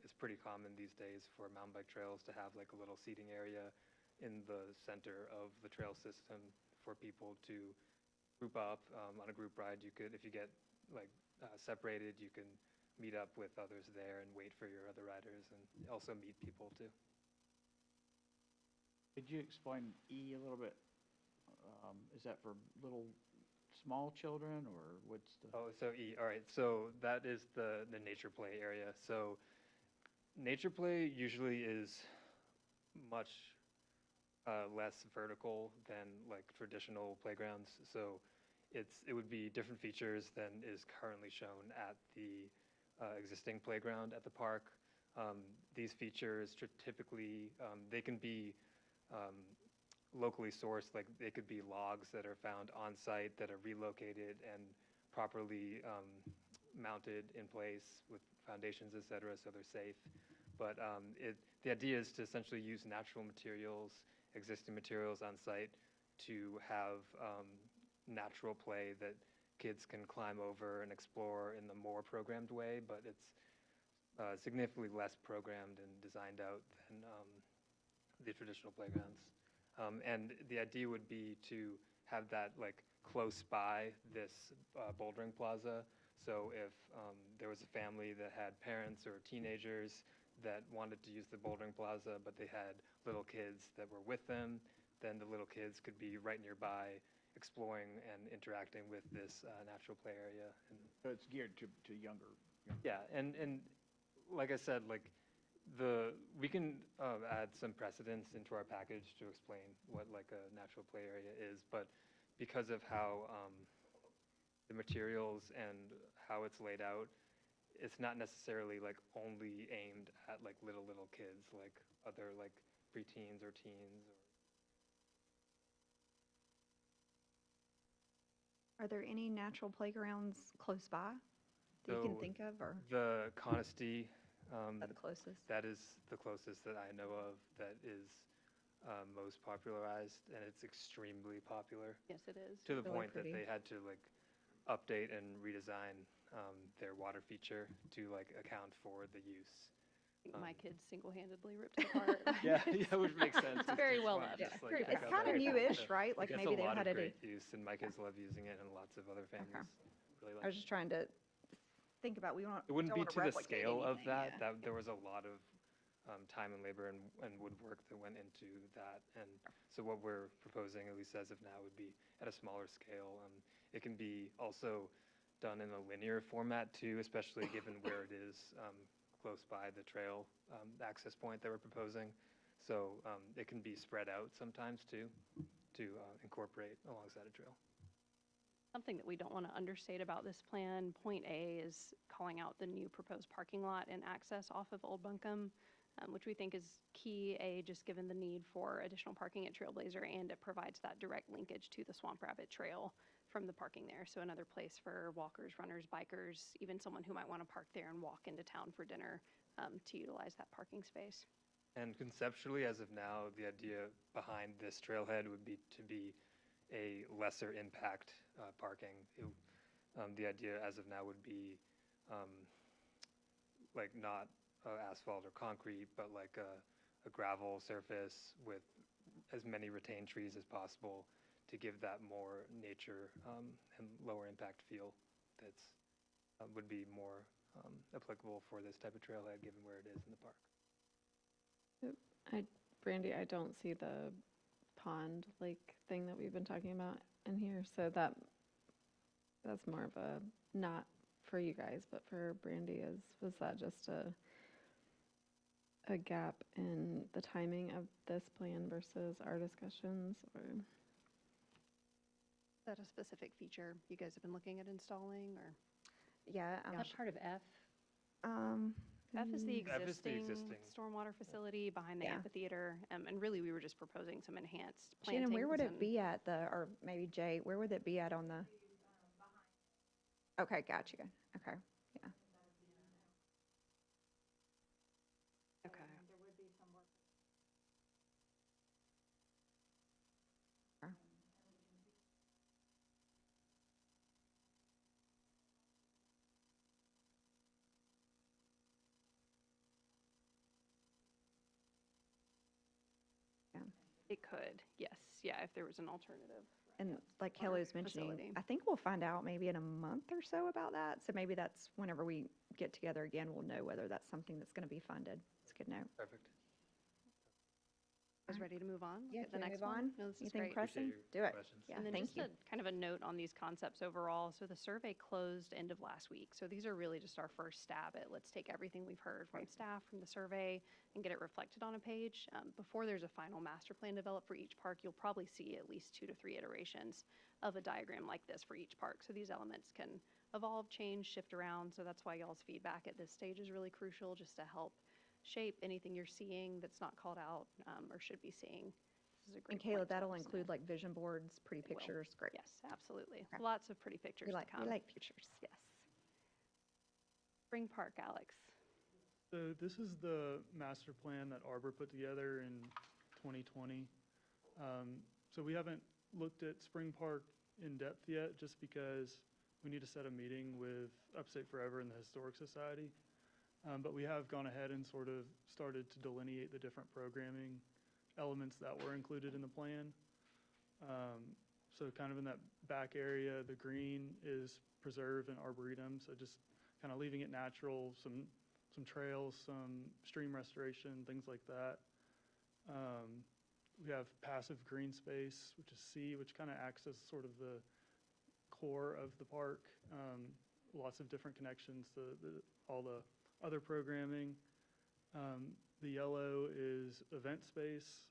It's pretty common these days for mountain bike trails to have like a little seating area in the center of the trail system for people to group up on a group ride. You could, if you get like separated, you can meet up with others there and wait for your other riders and also meet people too.
Could you explain E a little bit? Is that for little, small children, or what's the?
Oh, so E, all right, so that is the nature play area. So nature play usually is much less vertical than like traditional playgrounds. So it would be different features than is currently shown at the existing playground at the park. These features typically, they can be locally sourced, like they could be logs that are found on site that are relocated and properly mounted in place with foundations, et cetera, so they're safe. But the idea is to essentially use natural materials, existing materials on site to have natural play that kids can climb over and explore in the more programmed way, but it's significantly less programmed and designed out than the traditional playgrounds. And the idea would be to have that like close by this bouldering plaza. So if there was a family that had parents or teenagers that wanted to use the bouldering plaza, but they had little kids that were with them, then the little kids could be right nearby exploring and interacting with this natural play area. And
So it's geared to younger.
yeah, and like I said, like we can add some precedents into our package to explain what like a natural play area is, but because of how the materials and how it's laid out, it's not necessarily like only aimed at like little kids, like other like preteens or teens.
Are there any natural playgrounds close by that you can
So
think of, or?
The Conisty.
Is that the closest?
That is the closest that I know of that is most popularized, and it's extremely popular.
Yes, it is.
To the
Really
point that
pretty.
they had to like update and redesign their water feature to like account for the use.
I think my kids single-handedly ripped it apart.
Yeah, which makes sense.
It's very
just
well
fun,
loved.
just, like,
It's
echo
kind of
that.
newish, right? Like
It gets
maybe
a
they've
lot
had
of
it.
great use, and my kids love using it, and lots of other families really
I was
like
just trying to think about, we don't.
it. Wouldn't
don't
be
wanna
to the
replicate
scale of
anything,
that.
yeah.
That there was a lot of time and labor and woodwork that went into that. And so what we're proposing, at least as of now, would be at a smaller scale. It can be also done in a linear format too, especially given where it is close by the trail access point that we're proposing. So it can be spread out sometimes too, to incorporate alongside a trail.
Something that we don't want to understate about this plan, point A is calling out the new proposed parking lot and access off of Old Buncombe, which we think is key, just given the need for additional parking at Trailblazer, and it provides that direct linkage to the Swamp Rabbit Trail from the parking there. So another place for walkers, runners, bikers, even someone who might want to park there and walk into town for dinner to utilize that parking space.
And conceptually, as of now, the idea behind this trailhead would be to be a lesser impact parking. The idea as of now would be like not asphalt or concrete, but like a gravel surface with as many retained trees as possible to give that more nature and lower impact feel that's would be more applicable for this type of trailhead given where it is in the park.
Brandy, I don't see the pond lake thing that we've been talking about in here, so that's more of a, not for you guys, but for Brandy, was that just a gap in the timing of this plan versus our discussions, or?
Is that a specific feature you guys have been looking at installing, or?
Yeah.
Is that part of F?
F is the
F is the
existing
existing.
stormwater facility behind the
Yeah.
amphitheater, and really we were just proposing some enhanced plantings.
Shannon, where would it
and-
be at or maybe Jay, where would it be at on the? Okay, got you. Okay, yeah.
Okay.
Yeah.
It could, yes, yeah, if there was an alternative.
And like Kelly was mentioning,
facility.
I think we'll find out maybe in a month or so about that. So maybe that's whenever we get together again, we'll know whether that's something that's going to be funded. It's good to know.
Perfect.
I was ready to move on.
Yeah,
Look at the
can we
next
move
one.
on?
No, this is
Anything
great.
pressing? Do it. Yeah,
And then
thank
just
you.
kind of a note on these concepts overall. So the survey closed end of last week. So these are really just our first stab at, let's take everything we've heard from staff, from the survey, and get it reflected on a page. Before there's a final master plan developed for each park, you'll probably see at least 2 to 3 iterations of a diagram like this for each park. So these elements can evolve, change, shift around. So that's why y'all's feedback at this stage is really crucial, just to help shape anything you're seeing that's not called out or should be seeing. This is a great
And Kayla,
point to
that'll
let us
include
know.
like vision boards, pretty
It will.
pictures, great.
Yes, absolutely.
Okay.
Lots of pretty pictures
We
to
like,
come.
we like pictures.
Yes. Spring Park, Alex.
So this is the master plan that Arbor put together in 2020. So we haven't looked at Spring Park in depth yet, just because we need to set a meeting with Upstate Forever and the Historic Society. But we have gone ahead and sort of started to delineate the different programming elements that were included in the plan. So kind of in that back area, the green is preserve and arboretum, so just kind of leaving it natural, some trails, some stream restoration, things like that. We have passive green space, which is C, which kind of acts as sort of the core of the park. Lots of different connections to all the other programming. The yellow is event space.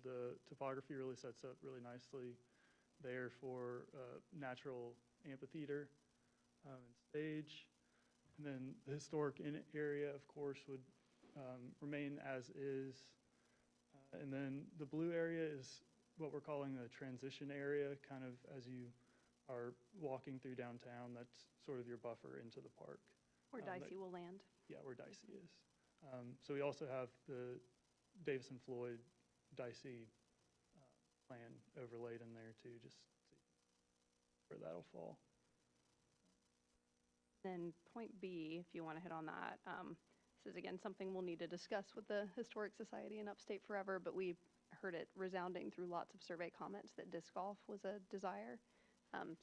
The topography really sets up really nicely there for natural amphitheater and stage. And then the historic area, of course, would remain as is. And then the blue area is what we're calling the transition area, kind of as you are walking through downtown. That's sort of your buffer into the park.
Where Dicey will land.
Yeah, where Dicey is. So we also have the Davis and Floyd Dicey plan overlaid in there too, just to see where that'll fall.
Then point B, if you want to hit on that, this is again something we'll need to discuss with the Historic Society and Upstate Forever, but we heard it resounding through lots of survey comments that disc golf was a desire.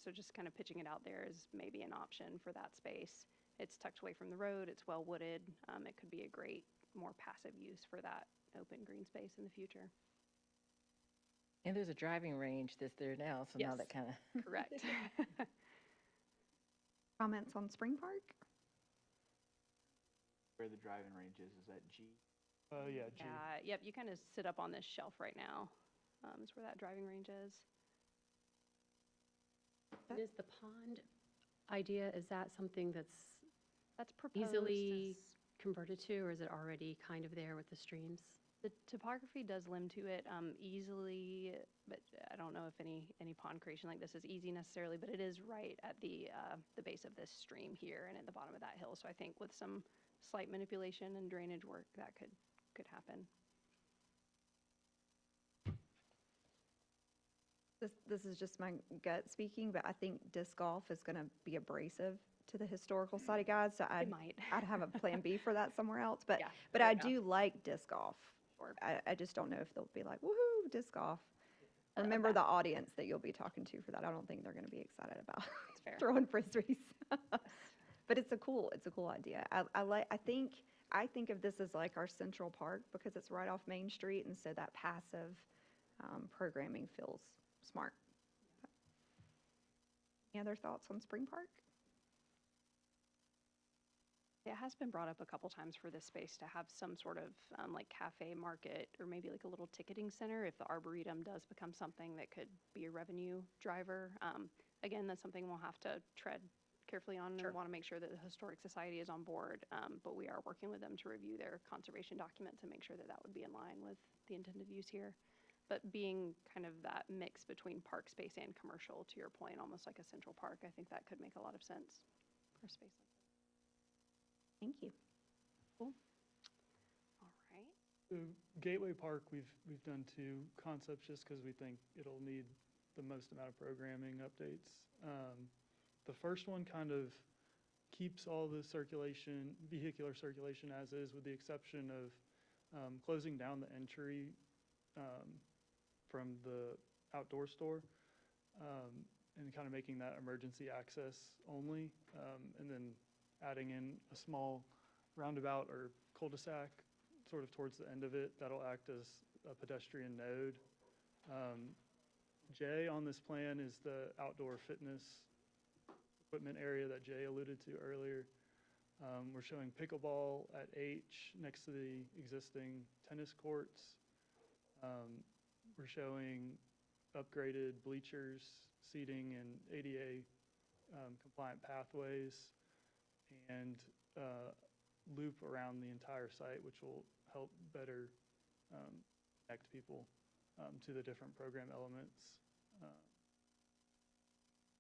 So just kind of pitching it out there as maybe an option for that space. It's tucked away from the road, it's well wooded. It could be a great, more passive use for that open green space in the future.
And there's a driving range that's there now, so now
Yes.
that kind of.
Correct.
Comments on Spring Park?
Where the driving range is that G?
Yeah, G.
Yep, you kind of sit up on this shelf right now. Is where that driving range is.
And is the pond idea, is that something that's
proposed
easily
as-
converted to, or is it already kind of there with the streams?
The topography does lend to it easily, but I don't know if any pond creation like this is easy necessarily, but it is right at the base of this stream here and at the bottom of that hill. So I think with some slight manipulation and drainage work, that could happen.
This is just my gut speaking, but I think disc golf is going to be abrasive to the Historical Society guys, so I'd have a plan B for that somewhere else. But
Yeah,
but
fair
I
enough.
do like disc golf. I just don't know if they'll be like, woohoo, disc golf. Remember the audience that you'll be talking to for that. I don't think they're going to be excited about
fair.
throwing frisbees. But it's a cool idea. I think of this as like our central park because it's right off Main Street, and so that passive programming feels smart. Any other thoughts on Spring Park?
It has been brought up a couple times for this space to have some sort of like cafe market or maybe like a little ticketing center if the Arboretum does become something that could be a revenue driver. Again, that's something we'll have to tread carefully on and want to make sure that the Historic Society is on board. But we are working with them to review their conservation document to make sure that that would be in line with the intended use here. But being kind of that mix between park space and commercial, to your point, almost like a central park, I think that could make a lot of sense for a space like that.
Thank you.
Cool. All right.
So Gateway Park, we've done 2 concepts just because we think it'll need the most amount of programming updates. The first one kind of keeps all the vehicular circulation as is, with the exception of closing down the entry from the outdoor store. and kind of making that emergency access only, and then adding in a small roundabout or cul-de-sac sort of towards the end of it. That'll act as a pedestrian node. J on this plan is the outdoor fitness equipment area that Jay alluded to earlier. We're showing pickleball at H next to the existing tennis courts. We're showing upgraded bleachers, seating, and ADA compliant pathways, and loop around the entire site, which will help better connect people to the different program elements.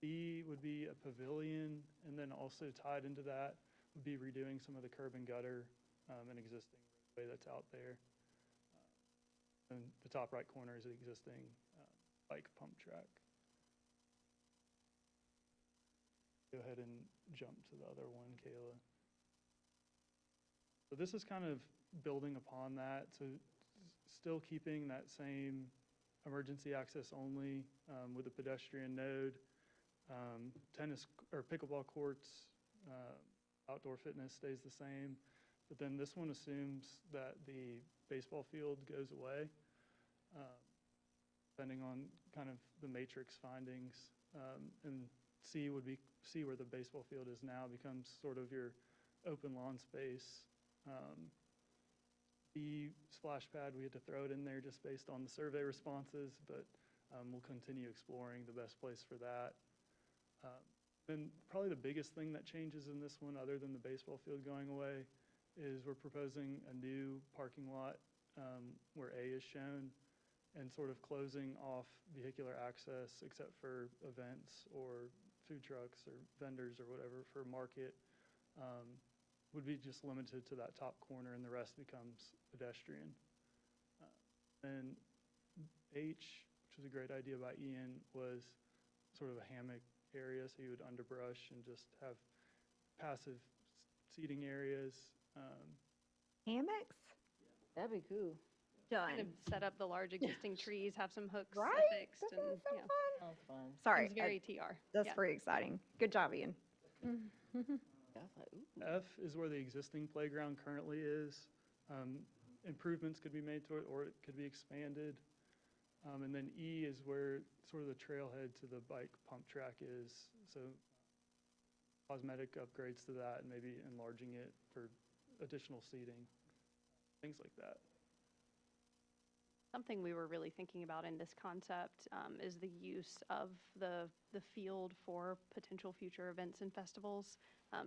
B would be a pavilion, and then also tied into that would be redoing some of the curb and gutter and existing roadway that's out there. And the top right corner is the existing bike pump track. Go ahead and jump to the other one, Kayla. So this is kind of building upon that, so still keeping that same emergency access only with a pedestrian node, tennis or pickleball courts, outdoor fitness stays the same, but then this one assumes that the baseball field goes away, depending on kind of the matrix findings, and C would be where the baseball field is now becomes sort of your open lawn space. The splash pad, we had to throw it in there just based on the survey responses, but we'll continue exploring the best place for that. And probably the biggest thing that changes in this one, other than the baseball field going away, is we're proposing a new parking lot where A is shown, and sort of closing off vehicular access except for events or food trucks or vendors or whatever for market. Would be just limited to that top corner, and the rest becomes pedestrian. And H, which was a great idea by Ian, was sort of a hammock area, so you would underbrush and just have passive seating areas.
Hammocks?
That'd be cool.
Kind of
Done.
set up the large existing trees, have some hooks
Right?
affixed,
That
and,
sounds so
yeah.
Sounds fun.
Sorry.
It's very TR.
That's
Yeah.
very exciting. Good job, Ian.
I was like, ooh.
F is where the existing playground currently is. Improvements could be made to it, or it could be expanded. And then E is where sort of the trailhead to the bike pump track is. So cosmetic upgrades to that, and maybe enlarging it for additional seating, things like that.
Something we were really thinking about in this concept is the use of the field for potential future events and festivals.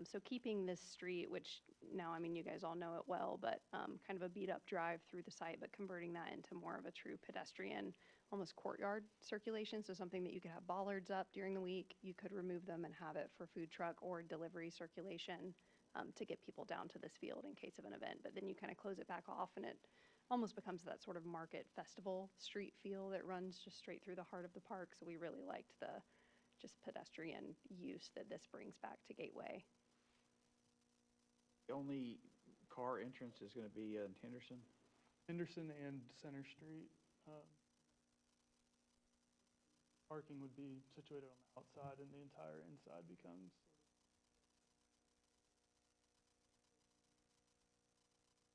So keeping this street, which now, I mean, you guys all know it well, but kind of a beat up drive through the site, but converting that into more of a true pedestrian, almost courtyard circulation. So something that you could have bollards up during the week. You could remove them and have it for food truck or delivery circulation to get people down to this field in case of an event. But then you kind of close it back off, and it almost becomes that sort of market festival street feel that runs just straight through the heart of the park. So we really liked the just pedestrian use that this brings back to Gateway.
The only car entrance is going to be in Henderson.
Henderson and Center Street. Parking would be situated on the outside, and the entire inside becomes.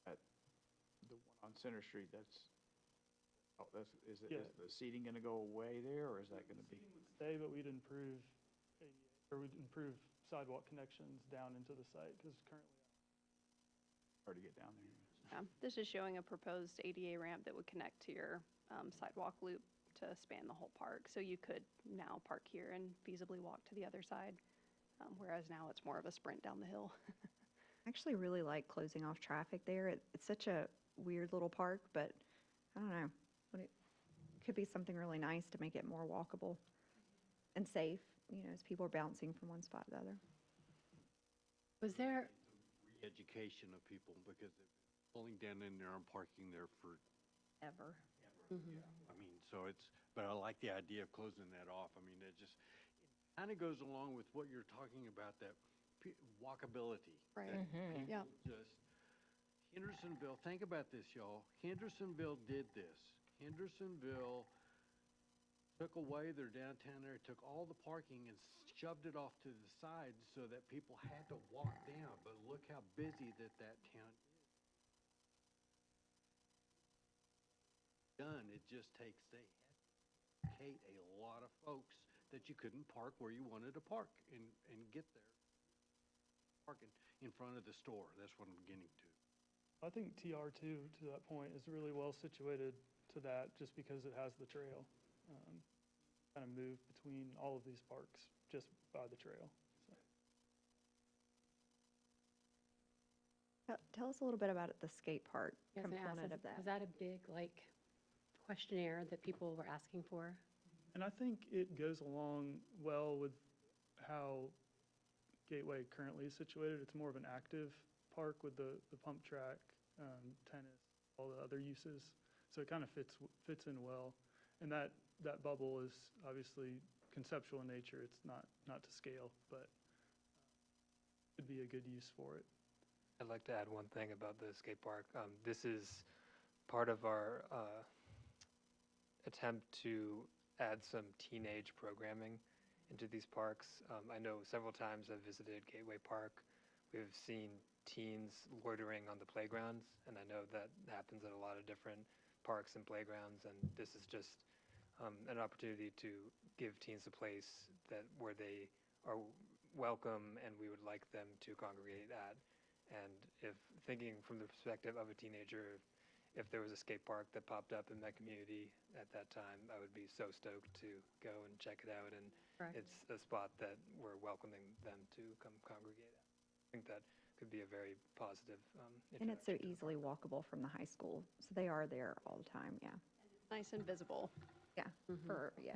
At the one on Center Street, is
Yeah.
the seating going to go away there, or is that going to be?
Seating would stay, but we'd improve we'd improve sidewalk connections down into the site, because currently.
Hard to get down there.
Yeah, this is showing a proposed ADA ramp that would connect to your sidewalk loop to span the whole park. So you could now park here and feasibly walk to the other side, whereas now it's more of a sprint down the hill.
I actually really like closing off traffic there. It's such a weird little park, but I don't know. But it could be something really nice to make it more walkable and safe, as people are bouncing from one spot to the other.
Was there,
Education of people, because they've been pulling down in there and parking there for
Ever.
Yeah, I mean, so but I like the idea of closing that off. I mean, it kind of goes along with what you're talking about, that walkability.
Right.
that
Yeah.
people just, Hendersonville, think about this, y'all. Hendersonville did this. Hendersonville took away their downtown area, took all the parking and shoved it off to the side so that people had to walk down. But look how busy that town is. Done, it just takes, they educate a lot of folks that you couldn't park where you wanted to park and get there. Parking in front of the store, that's what I'm getting to.
I think TR2, to that point, is really well situated to that just because it has the trail. Kind of move between all of these parks just by the trail. So.
Tell us a little bit about the skate park
I was gonna ask,
component of that.
Was that a big, like, questionnaire that people were asking for?
And I think it goes along well with how Gateway currently is situated. It's more of an active park with the pump track, tennis, all the other uses. So it kind of fits in well. And that bubble is obviously conceptual in nature. It's not to scale, but could be a good use for it.
I'd like to add one thing about the skate park. This is part of our attempt to add some teenage programming into these parks. I know several times I've visited Gateway Park. We've seen teens loitering on the playgrounds, and I know that happens at a lot of different parks and playgrounds, and this is just an opportunity to give teens a place where they are welcome and we would like them to congregate at. And if thinking from the perspective of a teenager, if there was a skate park that popped up in my community at that time, I would be so stoked to go and check it out. And
Correct.
it's a spot that we're welcoming them to come congregate at. I think that could be a very positive
And it's so easily walkable from the high school, so they are there all the time, yeah.
Nice and visible.
Yeah, yeah.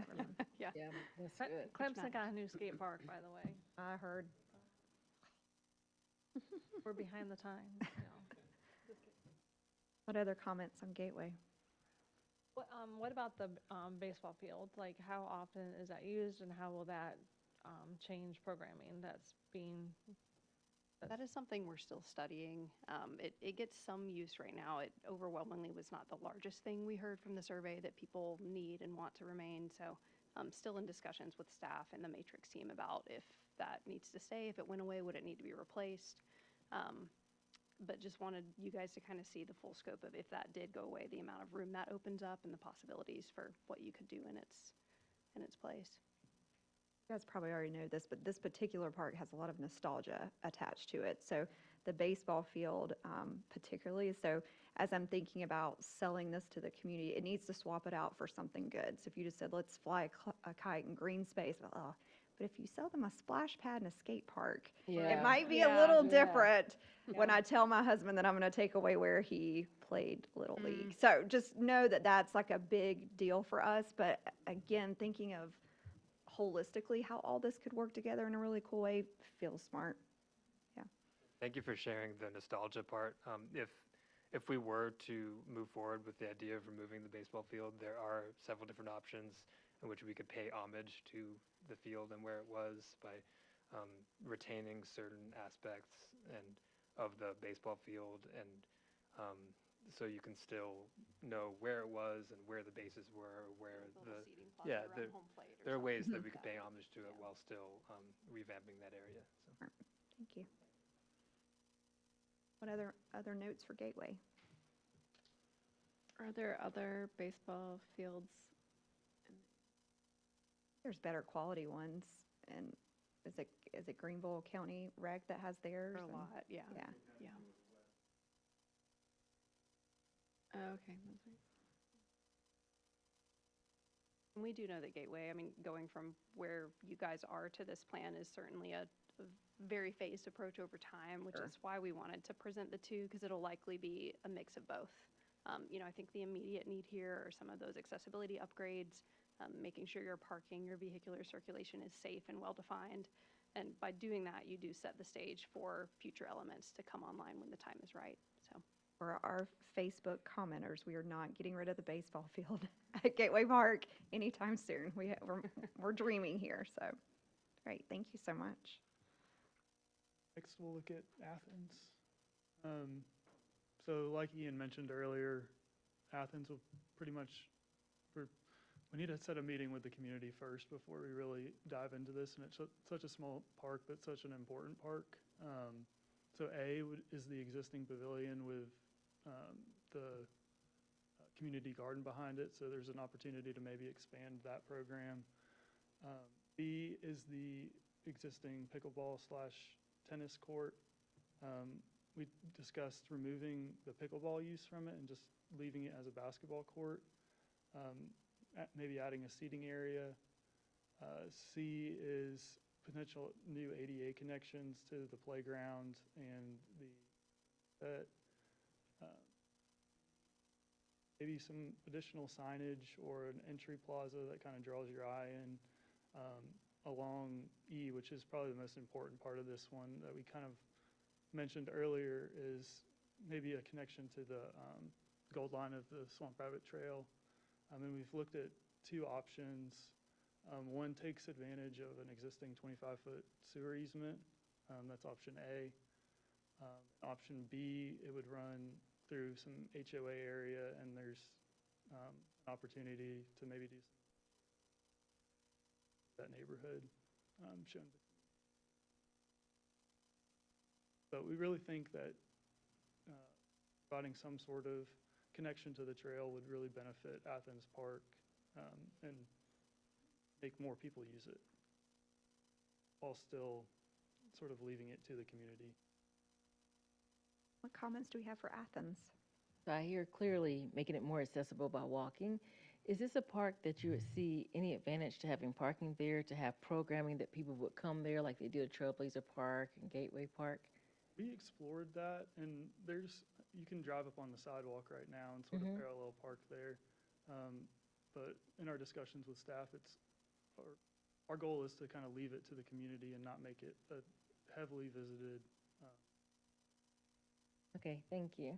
Yeah.
Yeah, that's
Cle-
good.
Clemson got a new skate park, by the way.
I heard.
We're behind the times.
What other comments on Gateway?
What about the baseball field? Like, how often is that used, and how will that change programming that's being?
That is something we're still studying. It gets some use right now. It overwhelmingly was not the largest thing we heard from the survey that people need and want to remain. So still in discussions with staff and the Matrix team about if that needs to stay. If it went away, would it need to be replaced? But just wanted you guys to kind of see the full scope of if that did go away, the amount of room that opens up and the possibilities for what you could do in its place.
You guys probably already know this, but this particular park has a lot of nostalgia attached to it. So the baseball field particularly, so as I'm thinking about selling this to the community, it needs to swap it out for something good. So if you just said, let's fly a kite in green space, but if you sell them a splash pad and a skate park, it might be a little different when I tell my husband that I'm going to take away where he played Little League. So just know that that's like a big deal for us. But again, thinking of holistically how all this could work together in a really cool way feels smart. Yeah.
Thank you for sharing the nostalgia part. If we were to move forward with the idea of removing the baseball field, there are several different options in which we could pay homage to the field and where it was by retaining certain aspects of the baseball field, and so you can still know where it was and where the bases were, where there are ways that we could pay homage to it while still revamping that area. So.
Thank you. What other notes for Gateway?
Are there other baseball fields?
There's better quality ones, and is it Greenville County Rec that has theirs?
A lot, yeah.
Yeah.
Yeah.
Okay.
And we do know that Gateway, I mean, going from where you guys are to this plan is certainly a very phased approach over time, which is why we wanted to present the two, because it'll likely be a mix of both. I think the immediate need here are some of those accessibility upgrades, making sure your parking, your vehicular circulation is safe and well-defined. And by doing that, you do set the stage for future elements to come online when the time is right. So.
For our Facebook commenters, we are not getting rid of the baseball field at Gateway Park anytime soon. We're dreaming here, so great. Thank you so much.
Next, we'll look at Athens. So like Ian mentioned earlier, Athens will pretty much, we we need to set a meeting with the community first before we really dive into this, and it's such a small park, but such an important park. So is the existing pavilion with the community garden behind it, so there's an opportunity to maybe expand that program. B is the existing pickleball / tennis court. We discussed removing the pickleball use from it and just leaving it as a basketball court. Maybe adding a seating area. C is potential new ADA connections to the playground and maybe some additional signage or an entry plaza that kind of draws your eye in along E, which is probably the most important part of this one that we kind of mentioned earlier, is maybe a connection to the gold line of the Swamp Rabbit Trail. And we've looked at two options. One takes advantage of an existing 25-foot sewer easement. That's option A. Option B, it would run through some HOA area, and there's an opportunity to maybe do that neighborhood shown. But we really think that providing some sort of connection to the trail would really benefit Athens Park and make more people use it, while still sort of leaving it to the community.
What comments do we have for Athens?
So I hear clearly making it more accessible by walking. Is this a park that you would see any advantage to having parking there, to have programming that people would come there like they do at Trailblazer Park and Gateway Park?
We explored that, and you can drive up on the sidewalk right now and sort of parallel park there. But in our discussions with staff, our goal is to kind of leave it to the community and not make it a heavily visited.
Okay, thank you.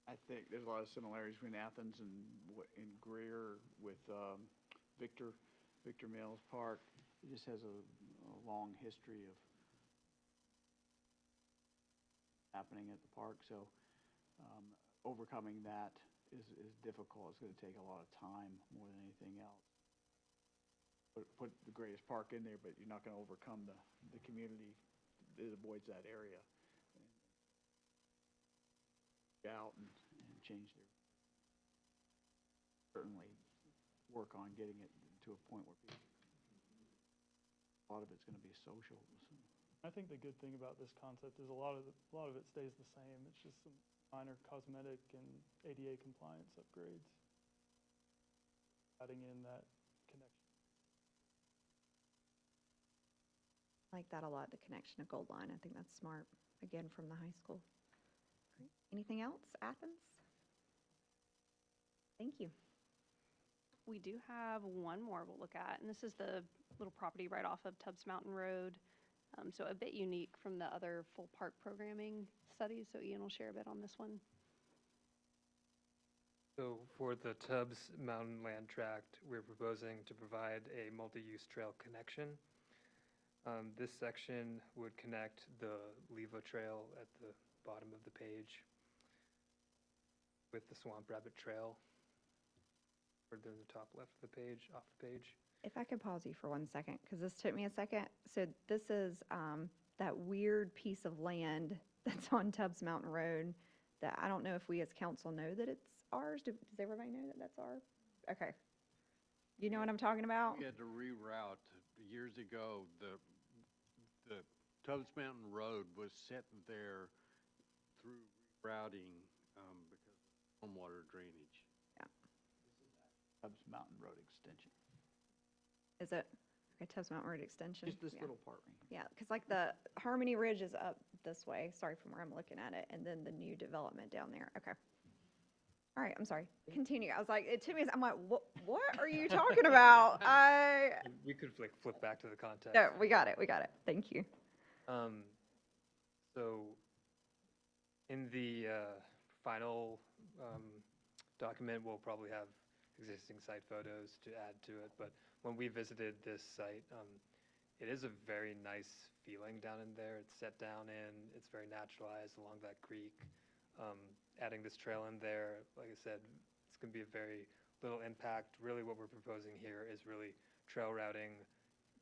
I think there's a lot of similarities between Athens and Greer with Victor Mills Park. It just has a long history of happening at the park, so overcoming that is difficult. It's going to take a lot of time more than anything else. Put the greatest park in there, but you're not going to overcome the community that avoids that area. Out and change their, certainly work on getting it to a point where people, a lot of it's going to be social. So.
I think the good thing about this concept is a lot of it stays the same. It's just some minor cosmetic and ADA compliance upgrades, adding in that connection.
I like that a lot, the connection to Gold Line. I think that's smart, again, from the high school. Great. Anything else, Athens? Thank you.
We do have one more we'll look at, and this is the little property right off of Tubbs Mountain Road. So a bit unique from the other full park programming studies, so Ian will share a bit on this one.
So for the Tubbs Mountain Land Tract, we're proposing to provide a multi-use trail connection. This section would connect the Leva Trail at the bottom of the page with the Swamp Rabbit Trail, or the top left of the page, off the page.
If I could pause you for 1 second, because this took me a second. So this is that weird piece of land that's on Tubbs Mountain Road that I don't know if we as council know that it's ours. Does everybody know that that's ours? Okay. You know what I'm talking about?
We had to reroute. Years ago, the Tubbs Mountain Road was set there through rerouting because of stormwater drainage.
Yeah.
Tubbs Mountain Road extension.
Is it? Okay, Tubbs Mountain Road extension.
Just this
Yeah.
little part right here.
Yeah, because like the Harmony Ridge is up this way, sorry, from where I'm looking at it, and then the new development down there. Okay. All right, I'm sorry. Continue. I was like, it took me, I'm like, what are you talking about?
We could flip back to the context.
No, we got it. Thank you.
So in the final document, we'll probably have existing site photos to add to it. But when we visited this site, it is a very nice feeling down in there. It's set down in, it's very naturalized along that creek. Adding this trail in there, like I said, it's going to be a very little impact. Really what we're proposing here is really trail routing,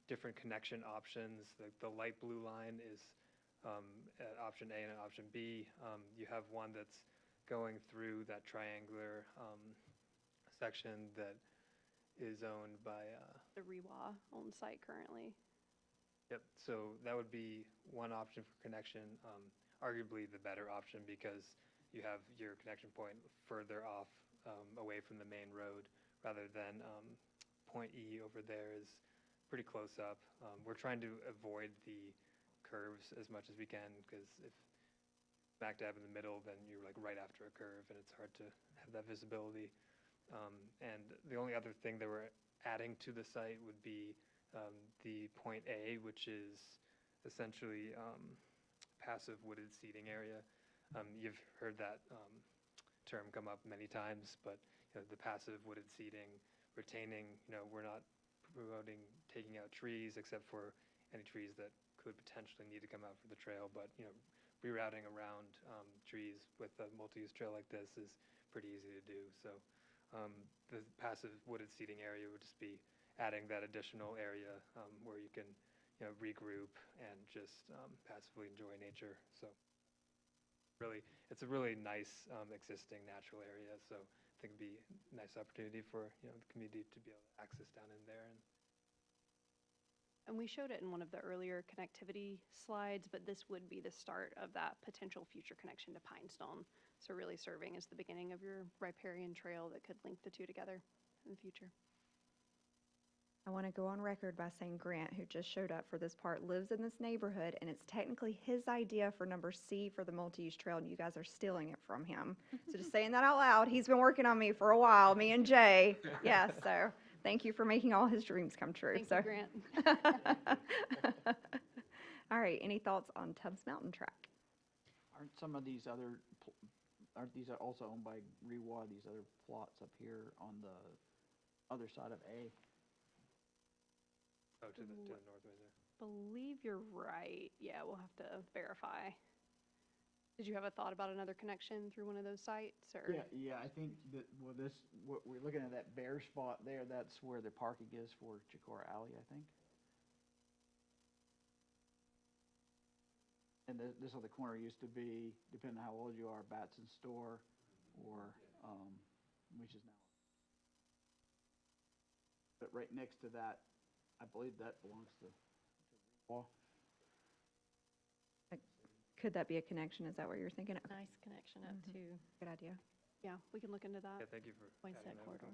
different connection options. The light blue line is at option A and at option B. You have one that's going through that triangular section that is owned by,
The REWA owned site currently.
yep, so that would be one option for connection, arguably the better option because you have your connection point further off, away from the main road, rather than point E over there is pretty close up. We're trying to avoid the curves as much as we can, because if smack dab in the middle, then you're like right after a curve, and it's hard to have that visibility. And the only other thing that we're adding to the site would be the point A, which is essentially passive wooded seating area. You've heard that term come up many times, but the passive wooded seating, retaining, we're not promoting taking out trees except for any trees that could potentially need to come out for the trail, but rerouting around trees with a multi-use trail like this is pretty easy to do. So the passive wooded seating area would just be adding that additional area where you can regroup and just passively enjoy nature. So really, it's a really nice existing natural area. So I think it'd be a nice opportunity for the community to be able to access down in there.
And we showed it in one of the earlier connectivity slides, but this would be the start of that potential future connection to Pinestone. So really serving as the beginning of your riparian trail that could link the two together in the future.
I want to go on record by saying Grant, who just showed up for this part, lives in this neighborhood, and it's technically his idea for number C for the multi-use trail, and you guys are stealing it from him. So just saying that out loud, he's been working on me for a while, me and Jay. Yes, so thank you for making all his dreams come true.
Thank
so.
you, Grant.
All right, any thoughts on Tubbs Mountain Track?
Aren't some of these other, aren't these also owned by REWA, these other plots up here on the other side of A?
Oh, to the north right there.
Believe you're right. Yeah, we'll have to verify. Did you have a thought about another connection through one of those sites, or?
Yeah, I think that, well, what we're looking at that bare spot there, that's where the parking is for Chicora Alley, I think. And this other corner used to be, depending on how old you are, Batson Store, or, which is now. But right next to that, I believe that belongs to REWA.
Could that be a connection? Is that what you're thinking? Okay.
Nice connection up to
Good idea.
Yeah, we can look into that.
Yeah, thank you for
Points
adding
that
that.
corridor.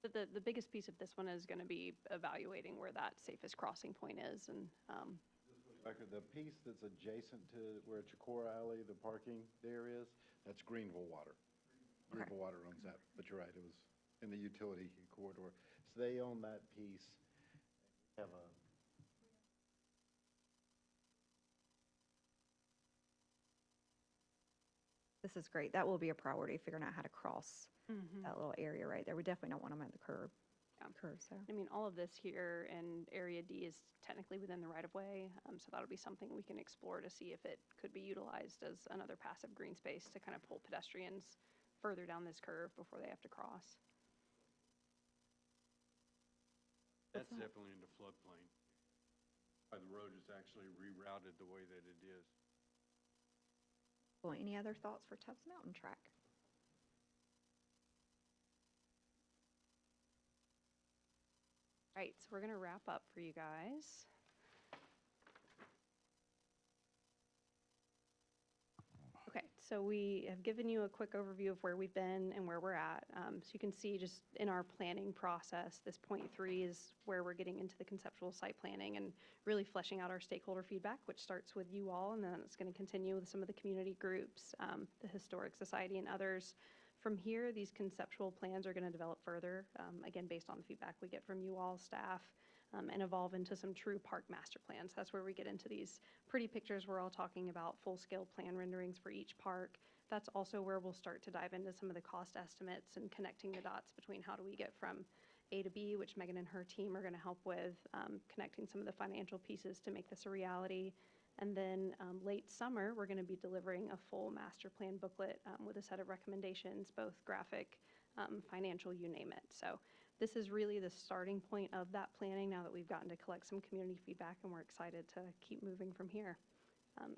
But the biggest piece of this one is going to be evaluating where that safest crossing point is, and
The piece that's adjacent to where Chicora Alley, the parking there is, that's Greenville Water. Greenville Water owns that, but you're right, it was in the utility corridor. So they own that piece. Have a
This is great. That will be a priority, figuring out how to cross that little area right there. We definitely don't want them at the curb. So.
I mean, all of this here in Area D is technically within the right-of-way, so that'll be something we can explore to see if it could be utilized as another passive green space to kind of pull pedestrians further down this curve before they have to cross.
That's definitely in the floodplain. The road is actually rerouted the way that it is.
Well, any other thoughts for Tubbs Mountain Track?
Right, so we're going to wrap up for you guys. Okay, so we have given you a quick overview of where we've been and where we're at. So you can see just in our planning process, this point 3 is where we're getting into the conceptual site planning and really fleshing out our stakeholder feedback, which starts with you all, and then it's going to continue with some of the community groups, the Historic Society and others. From here, these conceptual plans are going to develop further, again, based on the feedback we get from you all, staff, and evolve into some true park master plans. That's where we get into these pretty pictures. We're all talking about full-scale plan renderings for each park. That's also where we'll start to dive into some of the cost estimates and connecting the dots between how do we get from A to B, which Megan and her team are going to help with, connecting some of the financial pieces to make this a reality. And then late summer, we're going to be delivering a full master plan booklet with a set of recommendations, both graphic, financial, you name it. So this is really the starting point of that planning now that we've gotten to collect some community feedback, and we're excited to keep moving from here.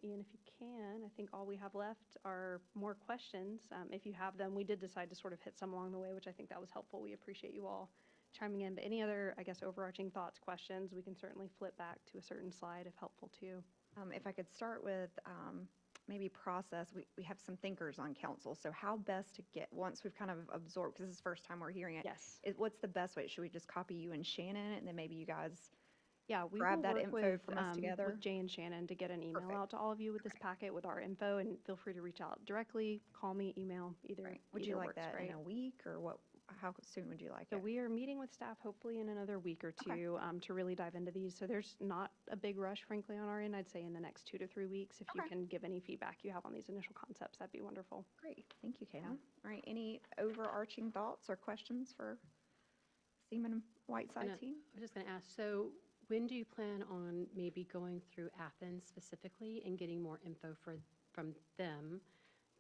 Ian, if you can, I think all we have left are more questions. If you have them, we did decide to sort of hit some along the way, which I think that was helpful. We appreciate you all chiming in. But any other, I guess, overarching thoughts, questions, we can certainly flip back to a certain slide if helpful too.
If I could start with maybe process, we have some thinkers on council. So how best to get, once we've kind of absorbed, because this is the first time we're hearing it.
Yes.
What's the best way? Should we just copy you and Shannon, and then maybe you guys
Yeah, we
grab
will
that
work
info
with,
from us together?
with Jay and Shannon to get an email
Perfect.
out to all of you with this packet with our info, and feel free to reach out directly, call me, email, either.
Would you
either
like
works,
that
right?
in a week, or what? How soon would you like
So
it?
we are meeting with staff hopefully in another week or
Okay.
two to really dive into these. So there's not a big rush, frankly, on our end. I'd say in the next 2 to 3 weeks, if you
Okay.
can give any feedback you have on these initial concepts, that'd be wonderful.
Great, thank you, Kayla. All right, any overarching thoughts or questions for Seaman Whiteside
Gonna-
team?
I was just going to ask, so when do you plan on maybe going through Athens specifically and getting more info from them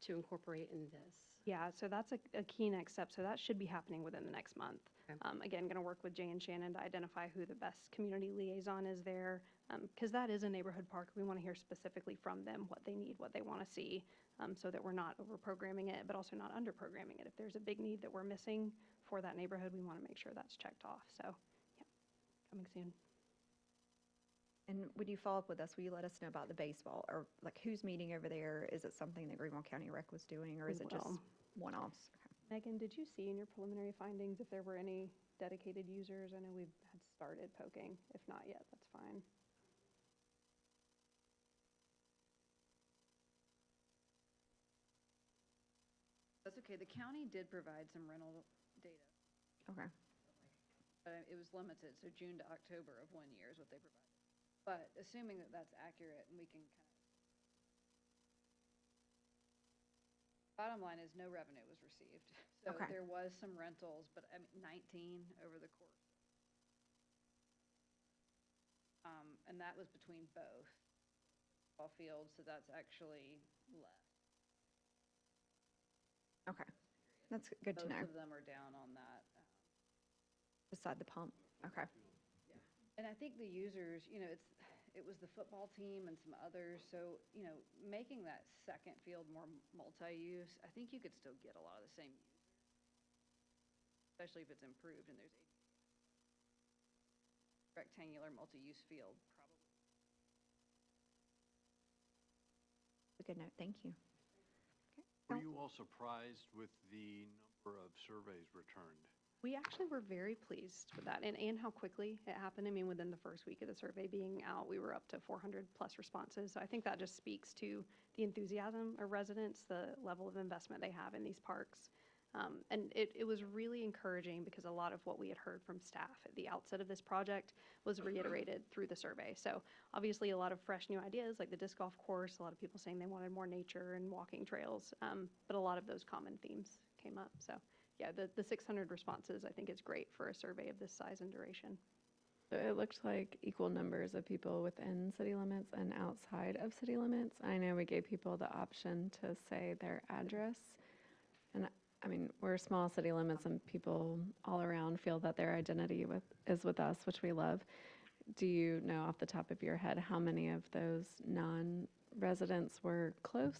to incorporate in this?
Yeah, so that's a key next step. So that should be happening within the next month.
Okay.
Again, going to work with Jay and Shannon to identify who the best community liaison is there, because that is a neighborhood park. We want to hear specifically from them what they need, what they want to see, so that we're not over-programming it, but also not under-programming it. If there's a big need that we're missing for that neighborhood, we want to make sure that's checked off. So, yeah, coming soon.
And would you follow up with us? Will you let us know about the baseball, or like who's meeting over there? Is it something that Greenville County Rec was doing, or
We
is it just
will.
one-offs? Okay.
Megan, did you see in your preliminary findings if there were any dedicated users? I know we've had started poking. If not yet, that's fine.
That's okay. The county did provide some rental data,
Okay.
but it was limited, so June to October of 1 year is what they provided. But assuming that that's accurate, and we can kind of, bottom line is no revenue was received. So
Okay.
there was some rentals, but I mean, 19 over the course. And that was between both ball fields, so that's actually less.
Okay, that's good to know.
Both of them are down on that.
Beside the pump, okay.
And I think the users, it was the football team and some others, so, making that second field more multi-use, I think you could still get a lot of the same users, especially if it's improved and there's a rectangular multi-use field, probably.
A good note, thank you.
Were you all surprised with the number of surveys returned?
We actually were very pleased with that and how quickly it happened. I mean, within the first week of the survey being out, we were up to 400 plus responses. So I think that just speaks to the enthusiasm of residents, the level of investment they have in these parks. And it was really encouraging because a lot of what we had heard from staff at the outset of this project was reiterated through the survey. So obviously a lot of fresh new ideas like the disc golf course, a lot of people saying they wanted more nature and walking trails, but a lot of those common themes came up. So yeah, the 600 responses I think is great for a survey of this size and duration.
So it looked like equal numbers of people within city limits and outside of city limits. I know we gave people the option to say their address. And I mean, we're small city limits and people all around feel that their identity is with us, which we love. Do you know off the top of your head how many of those non-residents were close?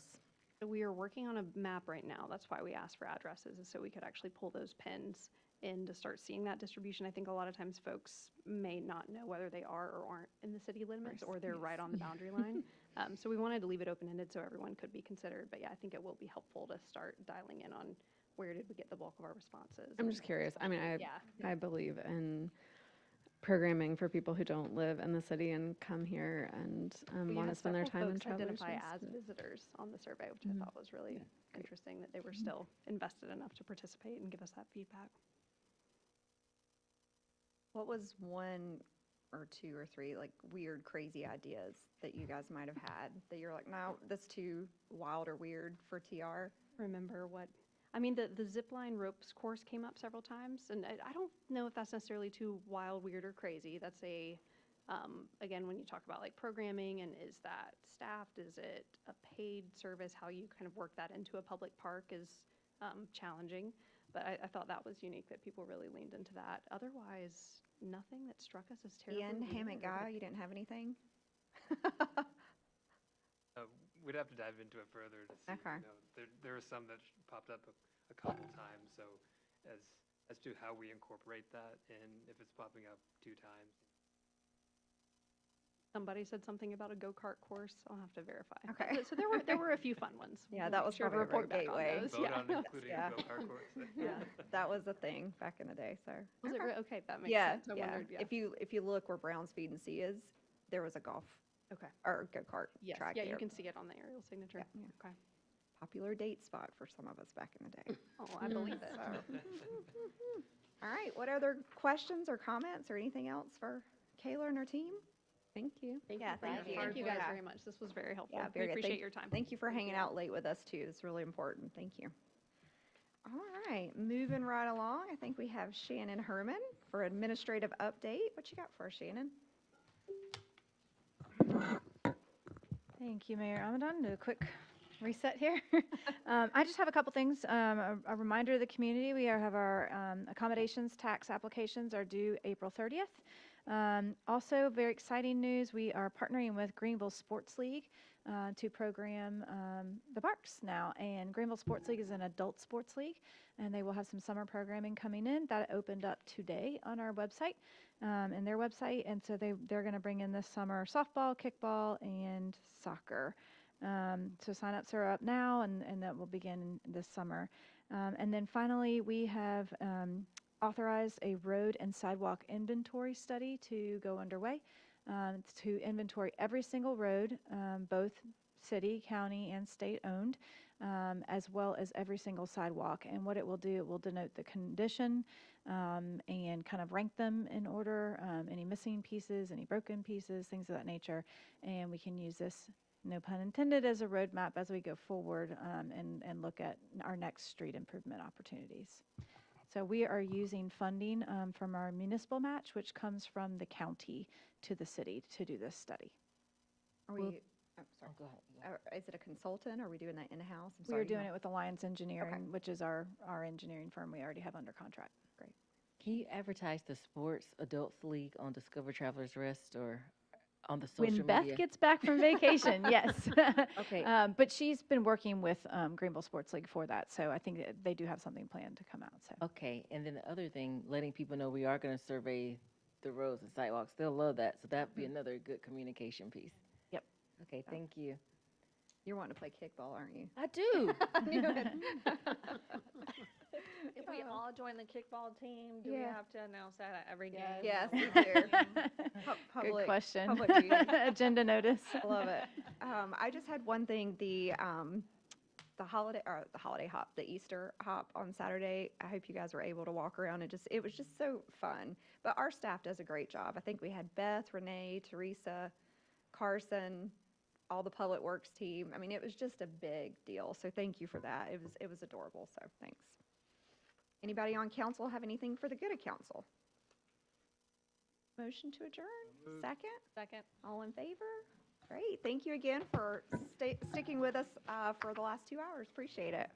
So we are working on a map right now. That's why we asked for addresses, is so we could actually pull those pins in to start seeing that distribution. I think a lot of times folks may not know whether they are or aren't in the city limits or they're right on the boundary line. So we wanted to leave it open-ended so everyone could be considered. But yeah, I think it will be helpful to start dialing in on where did we get the bulk of our responses.
I'm just curious. I mean,
Yeah.
I believe in programming for people who don't live in the city and come here and
We
want to
had
spend their
several
time in
folks
Travelers
identify
Rest.
as visitors on the survey, which I thought was really interesting that they were still invested enough to participate and give us that feedback.
What was one or two or three like weird, crazy ideas that you guys might have had that you're like, no, that's too wild or weird for TR?
Remember what, I mean, the zip line ropes course came up several times, and I don't know if that's necessarily too wild, weird, or crazy. That's a Again, when you talk about like programming and is that staffed, is it a paid service, how you kind of work that into a public park is challenging. But I thought that was unique that people really leaned into that. Otherwise, nothing that struck us as terribly
Ian, Hammond
weird.
Guy, you didn't have anything?
We'd have to dive into it further to see,
Okay.
there were some that popped up a couple times, so as to how we incorporate that and if it's popping up 2 times.
Somebody said something about a go-kart course. I'll have to verify.
Okay.
But- So there were a few fun ones.
Yeah,
We'll
that
make
was
sure to
probably a
report
great
back on
gateway.
those.
Vote
Yeah.
on including
Yeah.
a go-kart course.
Yeah, that was a thing back in the day, so.
Was it
Okay.
okay, that makes
Yeah,
sense. I
yeah.
wondered, yeah.
If you look where Brown's Feed and Sea is, there was a golf
Okay.
or go-kart
Yes,
track
yeah,
there.
you can see it on the aerial signature. Okay.
Popular date spot for some of us back in the day.
Oh, I believe it.
All right, what other questions or comments or anything else for Kayla and her team? Thank you.
Yeah, thank you. Thank you guys very much. This was very helpful.
Yeah,
We
very good.
appreciate
Thank-
your time.
Thank you for hanging out late with us too. It's really important. Thank you. All right, moving right along, I think we have Shannon Herman for administrative update. What you got for us, Shannon?
Thank you, Mayor Amadon. Do a quick reset here. I just have a couple things. A reminder to the community, we have our accommodations tax applications are due April 30th. Also, very exciting news, we are partnering with Greenville Sports League to program the parks now. And Greenville Sports League is an adult sports league, and they will have some summer programming coming in. That opened up today on our website, and their website. And so they're going to bring in this summer softball, kickball, and soccer. So signups are up now, and that will begin this summer. And then finally, we have authorized a road and sidewalk inventory study to go underway to inventory every single road, both city, county, and state-owned, as well as every single sidewalk. And what it will do, it will denote the condition and kind of rank them in order, any missing pieces, any broken pieces, things of that nature. And we can use this, no pun intended, as a roadmap as we go forward and look at our next street improvement opportunities. So we are using funding from our municipal match, which comes from the county to the city to do this study.
Are
We'll-
we, oh, sorry.
Go ahead.
Is it a consultant? Or are we doing that in-house? I'm
We
sorry,
are doing
you
it with Alliance Engineering, which is our engineering firm we already have under contract.
Great.
Can you advertise the Sports Adults League on Discover Travelers Rest or on the social
When
media?
Beth gets back from vacation, yes.
Okay.
But she's been working with Greenville Sports League for that, so I think that they do have something planned to come out, so.
Okay, and then the other thing, letting people know we are going to survey the roads and sidewalks. They'll love that, so that'd be another good communication piece.
Yep.
Okay, thank you.
You're wanting to play kickball, aren't you?
I do.
I knew it.
If we all join the kickball team, do we
Yeah.
have to announce that at every game?
Yes,
or
we
what?
do.
Good question.
Public duty.
Agenda notice.
I love it. I just had one thing, the holiday hop, the Easter hop on Saturday. I hope you guys were able to walk around. It was just so fun. But our staff does a great job. I think we had Beth, Renee, Teresa, Carson, all the public works team. I mean, it was just a big deal. So thank you for that. It was adorable. So thanks. Anybody on council have anything for the good of council? Motion to adjourn? Second?
Second.
All in favor? Great. Thank you again for sticking with us for the last 2 hours. Appreciate it.